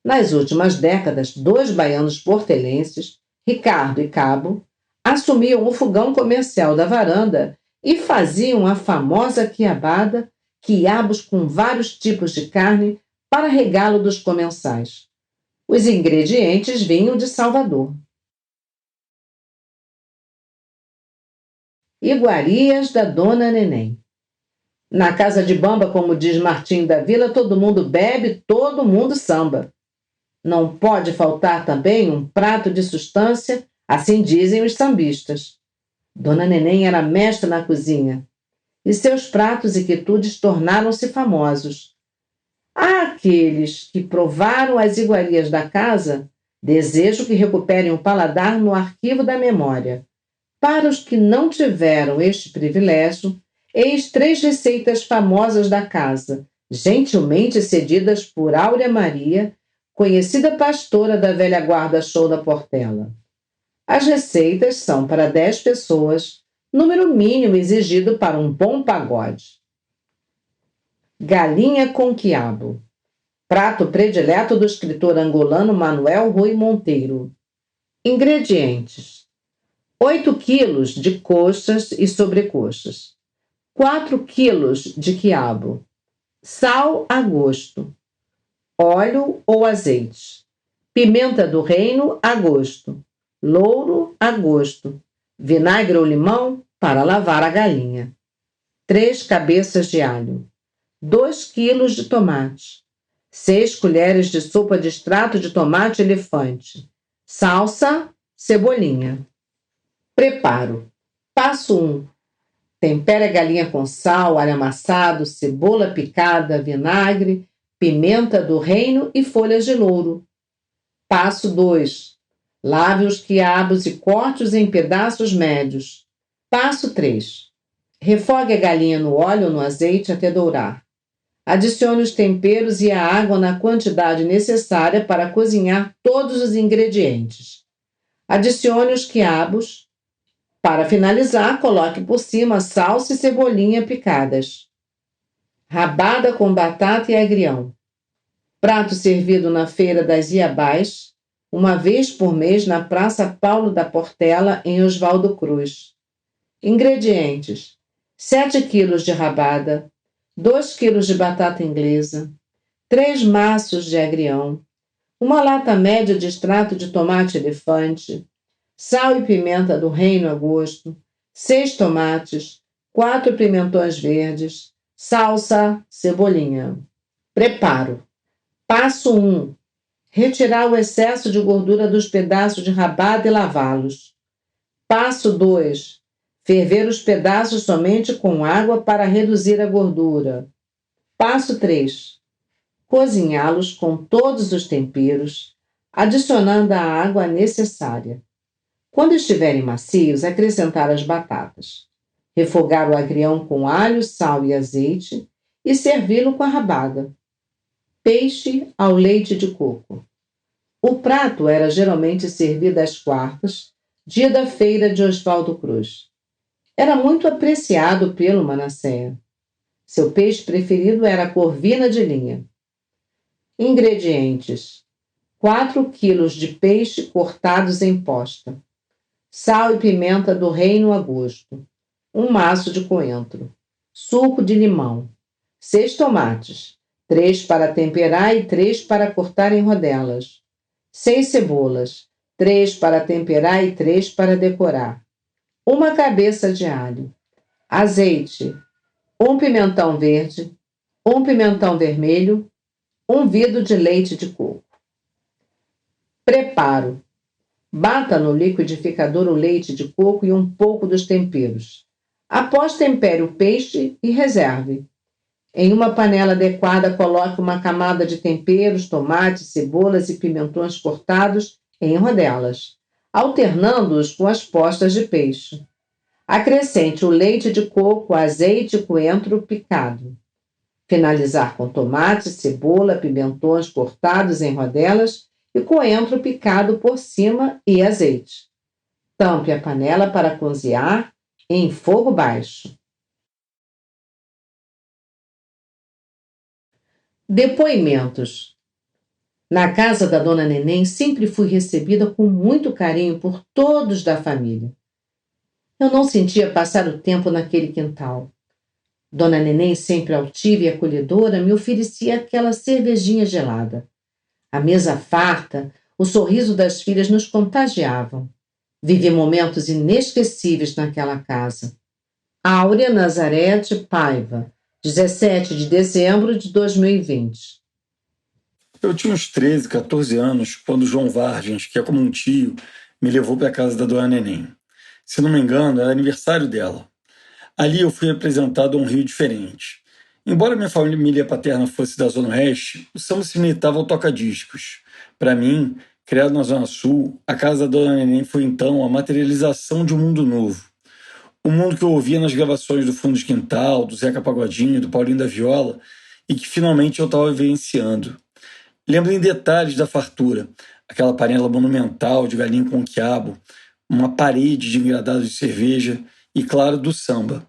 Nas últimas décadas, 2 baianos portelenses, Ricardo e Cabo, assumiam o fogão comercial da varanda e faziam a famosa quiabada, quiabos com vários tipos de carne para regalo dos comensais. Os ingredientes vinham de Salvador. Iguarias da Dona Neném. Na casa de bamba, como diz Martim da Vila, todo mundo bebe, todo mundo samba. Não pode faltar também um prato de sustância, assim dizem os sambistas. Dona Neném era mestra na cozinha, e seus pratos e quitudes tornaram-se famosos. Há aqueles que provaram as iguarias da casa, desejo que recuperem o paladar no arquivo da memória. Para os que não tiveram este privilégio, eis 3 receitas famosas da casa, gentilmente cedidas por Áurea Maria, conhecida pastora da velha guarda Show da Portela. As receitas são para 10 pessoas, número mínimo exigido para um bom pagode. Galinha com quiabo. Prato predileto do escritor angolano Manuel Rui Monteiro. Ingredientes: 8 quilos de coxas e sobrecoxas, 4 quilos de quiabo, sal a gosto, óleo ou azeite, pimenta do reino a gosto, louro a gosto, vinagre ou limão para lavar a galinha, 3 cabeças de alho, 2 quilos de tomate, 6 colheres de sopa de extrato de tomate elefante, salsa, cebolinha. Preparo. Passo 1. Tempere a galinha com sal, alho amassado, cebola picada, vinagre, pimenta do reino e folhas de louro. Passo 2. Lave os quiabos e corte-os em pedaços médios. Passo 3. Refogue a galinha no óleo ou no azeite até dourar. Adicione os temperos e a água na quantidade necessária para cozinhar todos os ingredientes. Adicione os quiabos. Para finalizar, coloque por cima salsa e cebolinha picadas. Rabada com batata e agrião. Prato servido na Feira das Iabás, uma vez por mês na Praça Paulo da Portela, em Oswaldo Cruz. Ingredientes: 7 quilos de rabada, 2 quilos de batata inglesa, 3 maços de agrião, uma lata média de extrato de tomate elefante, sal e pimenta do reino a gosto, 6 tomates, 4 pimentões verdes, salsa, cebolinha. Preparo. Passo 1. Retirar o excesso de gordura dos pedaços de rabada e lavá-los. Passo 2. Ferver os pedaços somente com água para reduzir a gordura. Passo 3. Cozinhá-los com todos os temperos, adicionando a água necessária. Quando estiverem macios, acrescentar as batatas. Refogar o agrião com alho, sal e azeite e servi-lo com a rabada. Peixe ao leite de coco. O prato era geralmente servido às quartas, dia da feira de Oswaldo Cruz. Era muito apreciado pelo Manasséia. Seu peixe preferido era a corvina de linha. Ingredientes: 4 quilos de peixe cortados em posta, sal e pimenta do reino a gosto, 1 maço de coentro, suco de limão, 6 tomates, 3 para temperar e 3 para cortar em rodelas, 6 cebolas, 3 para temperar e 3 para decorar, 1 cabeça de alho, azeite, 1 pimentão verde, 1 pimentão vermelho, 1 vidro de leite de coco. Preparo. Bata no liquidificador o leite de coco e um pouco dos temperos. Após, tempere o peixe e reserve. Em uma panela adequada, coloque uma camada de temperos, tomates, cebolas e pimentões cortados em rodelas, alternando-os com as postas de peixe. Acrescente o leite de coco, azeite e coentro picado. Finalizar com tomate, cebola, pimentões cortados em rodelas e coentro picado por cima e azeite. Tampe a panela para cozinhar em fogo baixo. Depoimentos. Na casa da Dona Neném sempre fui recebida com muito carinho por todos da família. Eu não sentia passar o tempo naquele quintal. Dona Neném, sempre altiva e acolhedora, me oferecia aquela cervejinha gelada. A mesa farta, o sorriso das filhas nos contagiavam. Vivi momentos inesquecíveis naquela casa. Áurea Nazarete Paiva, 17 de dezembro de 2020. Eu tinha uns 13, 14 anos quando o João Vargens, que é como um tio, me levou para a casa da Dona Neném. Se não me engano, era aniversário dela. Ali eu fui apresentado a um Rio diferente. Embora minha família paterna fosse da Zona Oeste, o samba se limitava ao toca-discos. Para mim, criado na Zona Sul, a casa da Dona Neném foi então a materialização de um mundo novo. O mundo que eu ouvia nas gravações do Fundo de Quintal, do Zeca Pagodinho, do Paulinho da Viola, e que finalmente eu estava vivenciando. Lembro em detalhes da fartura, aquela panela monumental de galinha com quiabo, uma parede de engradados de cerveja e, claro, do samba.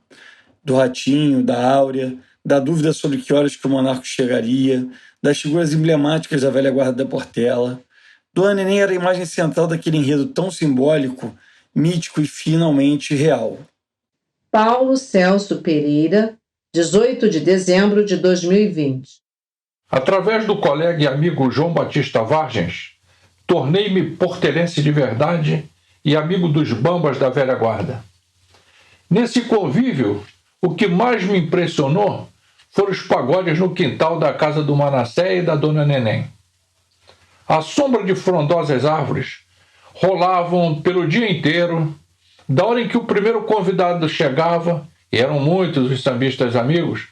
Do Ratinho, da Áurea, da dúvida sobre que horas que o monarca chegaria, das figuras emblemáticas da velha guarda da Portela. Dona Neném era a imagem central daquele enredo tão simbólico, mítico e finalmente real. Paulo Celso Pereira, 18 de dezembro de 2020. Através do colega e amigo João Batista Vargens, tornei-me portelense de verdade e amigo dos bambas da velha guarda. Nesse convívio, o que mais me impressionou foram os pagodes no quintal da casa do Manassé e da Dona Neném. À sombra de frondosas árvores, rolavam pelo dia inteiro, da hora em que o primeiro convidado chegava, e eram muitos os sambistas amigos,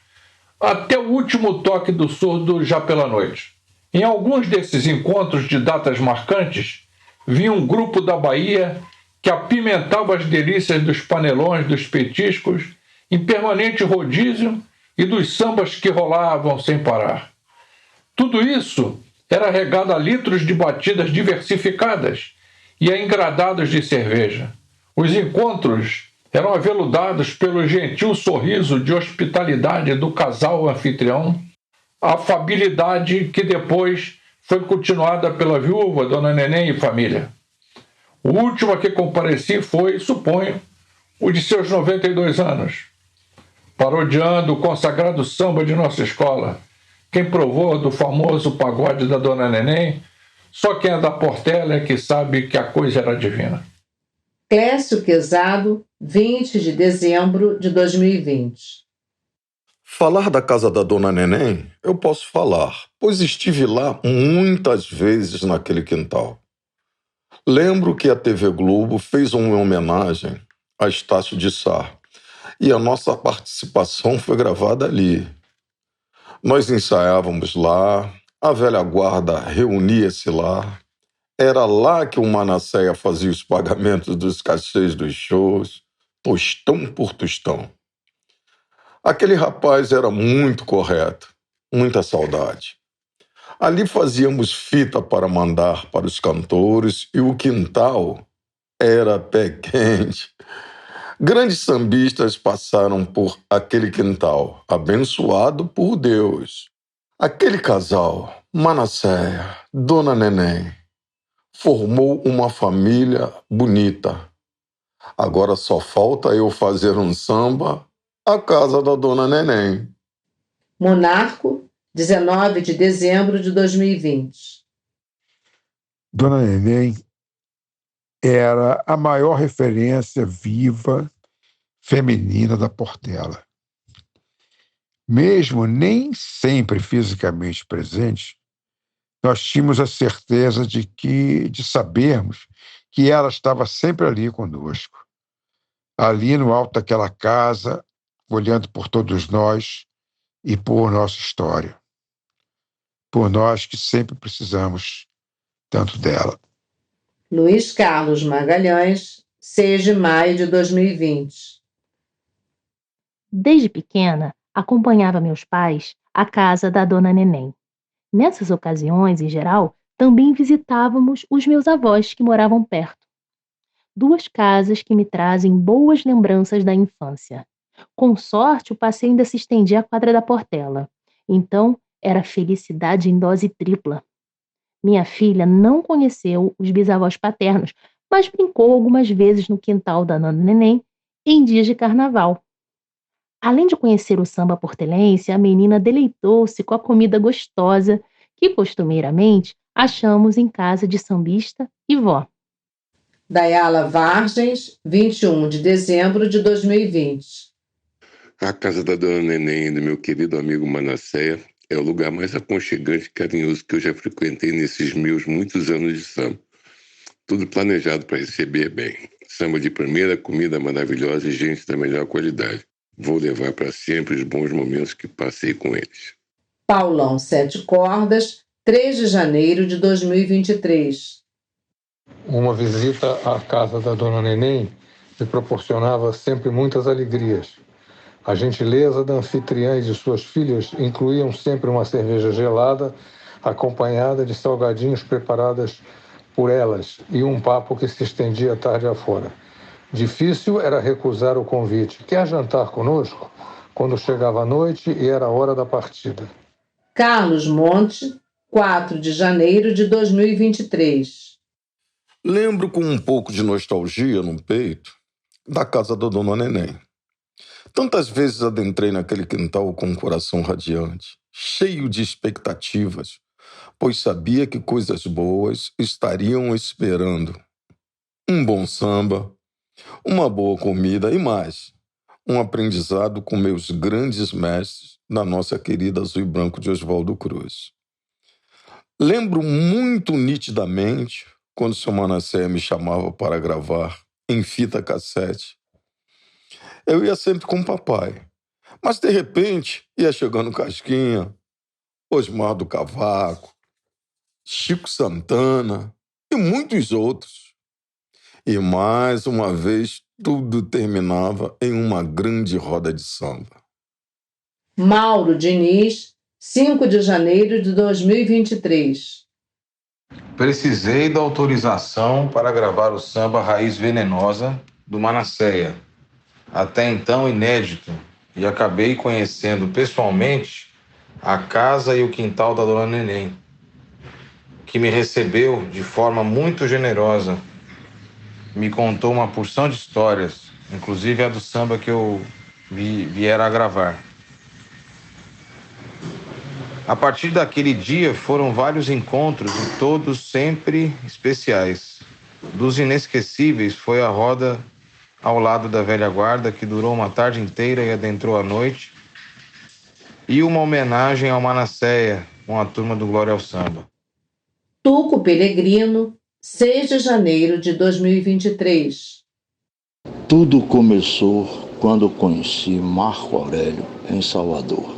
até o último toque do surdo já pela noite. Em alguns desses encontros de datas marcantes, vinha um grupo da Bahia que apimentava as delícias dos panelões, dos petiscos, em permanente rodízio e dos sambas que rolavam sem parar. Tudo isso era regado a litros de batidas diversificadas e a engradados de cerveja. Os encontros eram aveludados pelo gentil sorriso de hospitalidade do casal anfitrião, a afabilidade que depois foi continuada pela viúva, Dona Neném e família. O último a que compareci foi, suponho, o de seus 92 anos, parodiando o consagrado samba de nossa escola. Quem provou do famoso pagode da Dona Neném, só quem é da Portela é que sabe que a coisa era divina. Clécio Quezado, 20 de dezembro de 2020. Falar da casa da Dona Neném, eu posso falar, pois estive lá muitas vezes naquele quintal. Lembro que a TV Globo fez uma homenagem a Estácio de Sá, e a nossa participação foi gravada ali. Nós ensaiávamos lá, a velha guarda reunia-se lá, era lá que o Manasséia fazia os pagamentos dos cachês dos shows, tostão por tostão. Aquele rapaz era muito correto, muita saudade. Ali fazíamos fita para mandar para os cantores e o quintal era pé quente. Grandes sambistas passaram por aquele quintal, abençoado por Deus. Aquele casal, Manasséia, Dona Neném, formou uma família bonita. Agora só falta eu fazer um samba à casa da Dona Neném. Monarco, 19 de dezembro de 2020. Dona Neném era a maior referência viva feminina da Portela. Mesmo nem sempre fisicamente presente, nós tínhamos a certeza de sabermos que ela estava sempre ali conosco, ali no alto daquela casa, olhando por todos nós, e por nossa história, por nós que sempre precisamos tanto dela. Luiz Carlos Magalhães, 6 de maio de 2020. Desde pequena, acompanhava meus pais à casa da Dona Neném. Nessas ocasiões, em geral, também visitávamos os meus avós que moravam perto. 2 casas que me trazem boas lembranças da infância. Com sorte, o passeio ainda se estendia à quadra da Portela. Então, era felicidade em dose tripla. Minha filha não conheceu os bisavós paternos, mas brincou algumas vezes no quintal da Dona Neném em dias de carnaval. Além de conhecer o samba portelense, a menina deleitou-se com a comida gostosa que, costumeiramente, achamos em casa de sambista e vó. Dayala Vargens, 21 de dezembro de 2020. A casa da Dona Neném e do meu querido amigo Manasseia é o lugar mais aconchegante e carinhoso que eu já frequentei nesses meus muitos anos de samba. Tudo planejado para receber bem. Samba de primeira, comida maravilhosa e gente da melhor qualidade. Vou levar para sempre os bons momentos que passei com eles. Paulão 7 Cordas, 3 de janeiro de 2023. Uma visita à casa da Dona Neném me proporcionava sempre muitas alegrias. A gentileza da anfitriã e de suas filhas incluíam sempre uma cerveja gelada, acompanhada de salgadinhos preparadas por elas e um papo que se estendia tarde afora. Difícil era recusar o convite. Quer jantar conosco? Quando chegava a noite e era a hora da partida. Carlos Monte, 4 de janeiro de 2023. Lembro com um pouco de nostalgia no peito da casa da Dona Neném. Tantas vezes adentrei naquele quintal com um coração radiante, cheio de expectativas, pois sabia que coisas boas estariam esperando. Um bom samba, uma boa comida e mais, um aprendizado com meus grandes mestres da nossa querida Azul e Branco de Oswaldo Cruz. Lembro muito nitidamente quando o seu Manassés me chamava para gravar em fita cassete. Eu ia sempre com o papai, mas de repente ia chegando Casquinha, Osmar do Cavaco, Chico Santana e muitos outros. E mais uma vez tudo terminava em uma grande roda de samba. Mauro Diniz, 5 de janeiro de 2023. Precisei da autorização para gravar o samba Raiz Venenosa do Manasseia, até então inédito, e acabei conhecendo pessoalmente a casa e o quintal da Dona Neném, que me recebeu de forma muito generosa. Me contou uma porção de histórias, inclusive a do samba que eu viera a gravar. A partir daquele dia foram vários encontros e todos sempre especiais. Dos inesquecíveis foi a roda ao lado da velha guarda, que durou uma tarde inteira e adentrou a noite, e uma homenagem ao Manasseia com a turma do Glória ao Samba. Tuco Pelegrino, 6 de janeiro de 2023. Tudo começou quando conheci Marco Aurélio em Salvador,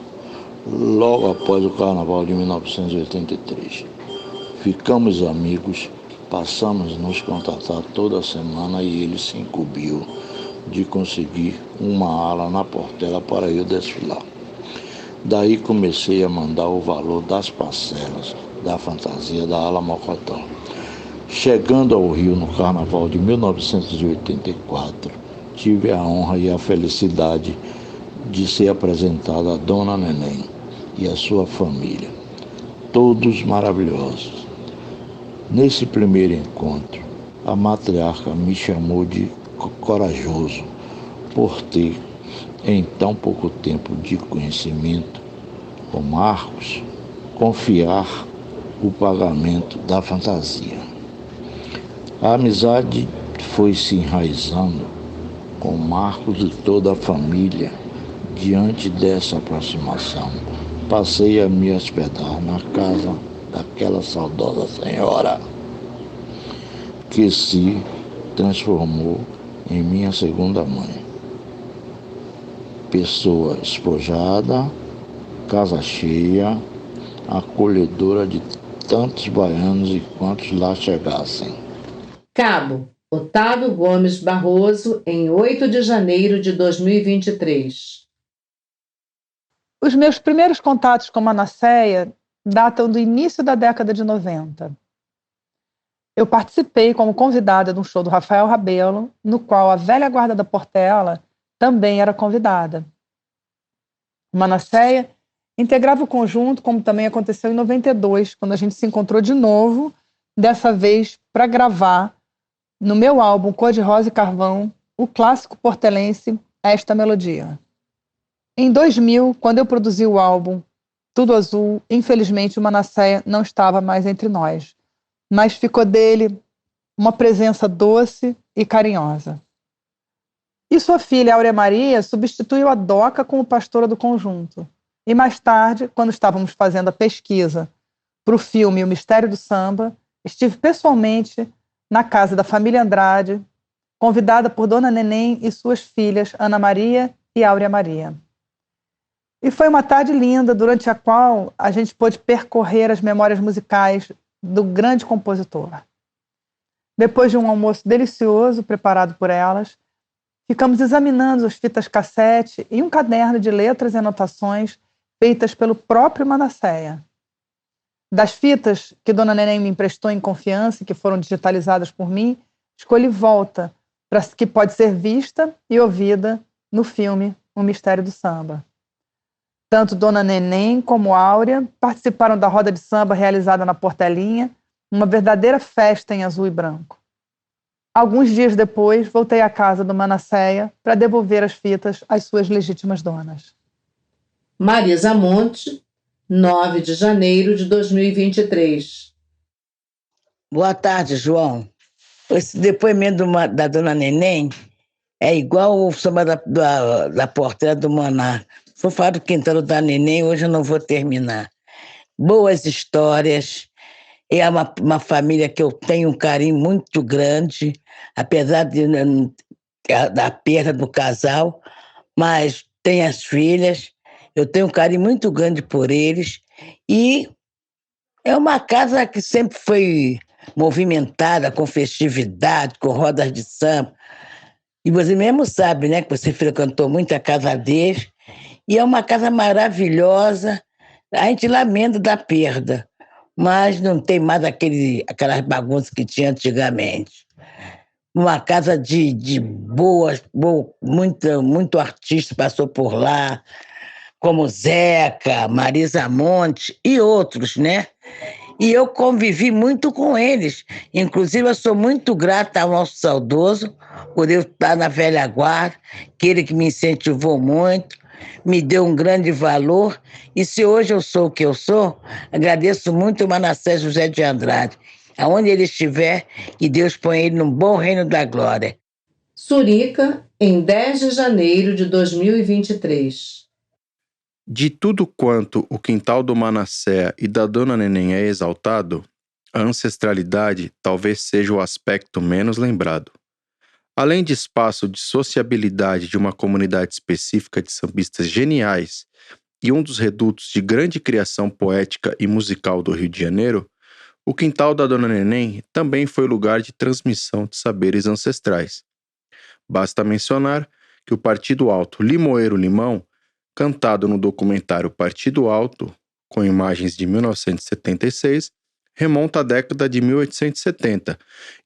logo após o Carnaval de 1983. Ficamos amigos, passamos a nos contatar toda semana e ele se incumbiu de conseguir uma ala na Portela para eu desfilar. Daí comecei a mandar o valor das parcelas da fantasia da ala Mocotó. Chegando ao Rio no Carnaval de 1984, tive a honra e a felicidade de ser apresentado a Dona Neném e a sua família, todos maravilhosos. Nesse primeiro encontro, a matriarca me chamou de corajoso por ter, em tão pouco tempo de conhecimento com Marcos, confiar o pagamento da fantasia. A amizade foi se enraizando com Marcos e toda a família. Diante dessa aproximação, passei a me hospedar na casa daquela saudosa senhora que se transformou em minha segunda mãe. Pessoa espojada, casa cheia, acolhedora de tantos baianos e quantos lá chegassem. Cabo Otávio Gomes Barroso, em 8 de janeiro de 2023. Os meus primeiros contatos com Manasseia datam do início da década de 90. Eu participei como convidada de um show do Rafael Rabelo, no qual a velha guarda da Portela também era convidada. O Manasseia integrava o conjunto, como também aconteceu em 92, quando a gente se encontrou de novo, dessa vez para gravar, no meu álbum Cor-de-Rosa e Carvão, o clássico portelense Esta Melodia. Em 2000, quando eu produzi o álbum Tudo Azul, infelizmente o Manasseia não estava mais entre nós, mas ficou dele uma presença doce e carinhosa. E sua filha, Áurea Maria, substituiu a Doca como pastora do conjunto. E mais tarde, quando estávamos fazendo a pesquisa para o filme O Mistério do Samba, estive pessoalmente na casa da família Andrade, convidada por Dona Neném e suas filhas, Ana Maria e Áurea Maria. E foi uma tarde linda, durante a qual a gente pôde percorrer as memórias musicais do grande compositor. Depois de um almoço delicioso preparado por elas, ficamos examinando as fitas cassete e um caderno de letras e anotações feitas pelo próprio Manasseia. Das fitas que Dona Neném me emprestou em confiança e que foram digitalizadas por mim, escolhi Volta, que pode ser vista e ouvida no filme O Mistério do Samba. Tanto Dona Neném como Áurea participaram da roda de samba realizada na Portelinha, uma verdadeira festa em azul e branco. Alguns dias depois, voltei à casa do Manasseia para devolver as fitas às suas legítimas donas. Marisa Monte, 9 de janeiro de 2023. Boa tarde, João. Esse depoimento da Dona Neném é igual o samba da Portela do Maná. Se for falar do quintal da Neném, hoje eu não vou terminar. Boas histórias. É uma família que eu tenho um carinho muito grande, apesar da perda do casal, mas tem as filhas, eu tenho um carinho muito grande por eles, e é uma casa que sempre foi movimentada, com festividade, com rodas de samba, e você mesmo sabe, né, que você frequentou muito a casa deles, e é uma casa maravilhosa, a gente lamenta da perda, mas não tem mais aquelas bagunças que tinha antigamente. Uma casa de muito artista passou por lá, como Zeca, Marisa Monte e outros, né? E eu convivi muito com eles. Inclusive, eu sou muito grata ao nosso saudoso por eu estar na velha guarda, que ele que me incentivou muito, me deu um grande valor. E se hoje eu sou o que eu sou, agradeço muito o Manassés José de Andrade. Aonde ele estiver, que Deus ponha ele num bom reino da glória. Surica, em 10 de janeiro de 2023. De tudo quanto o quintal do Manassés e da Dona Neném é exaltado, a ancestralidade talvez seja o aspecto menos lembrado. Além de espaço de sociabilidade de uma comunidade específica de sambistas geniais e um dos redutos de grande criação poética e musical do Rio de Janeiro, o quintal da Dona Neném também foi lugar de transmissão de saberes ancestrais. Basta mencionar que o Partido Alto Limoeiro Limão, cantado no documentário Partido Alto, com imagens de 1976, remonta à década de 1870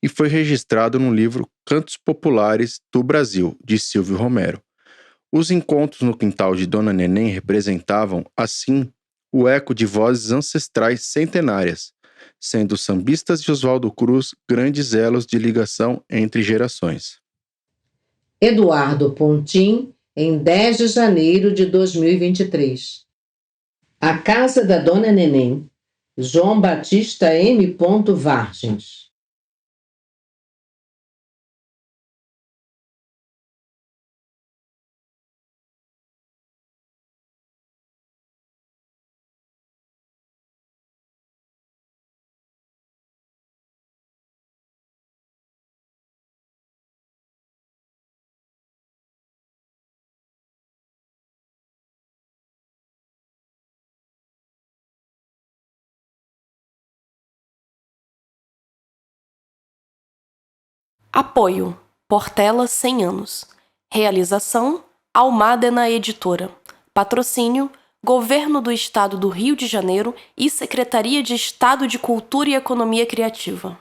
e foi registrado no livro Cantos Populares do Brasil, de Silvio Romero. Os encontros no quintal de Dona Neném representavam, assim, o eco de vozes ancestrais centenárias, sendo os sambistas de Oswaldo Cruz grandes elos de ligação entre gerações. Eduardo Pontim, em 10 de janeiro de 2023. A Casa da Dona Neném, João Batista M. Vargens. Apoio: Portela 100 anos. Realização: Almadena Editora. Patrocínio: Governo do Estado do Rio de Janeiro e Secretaria de Estado de Cultura e Economia Criativa.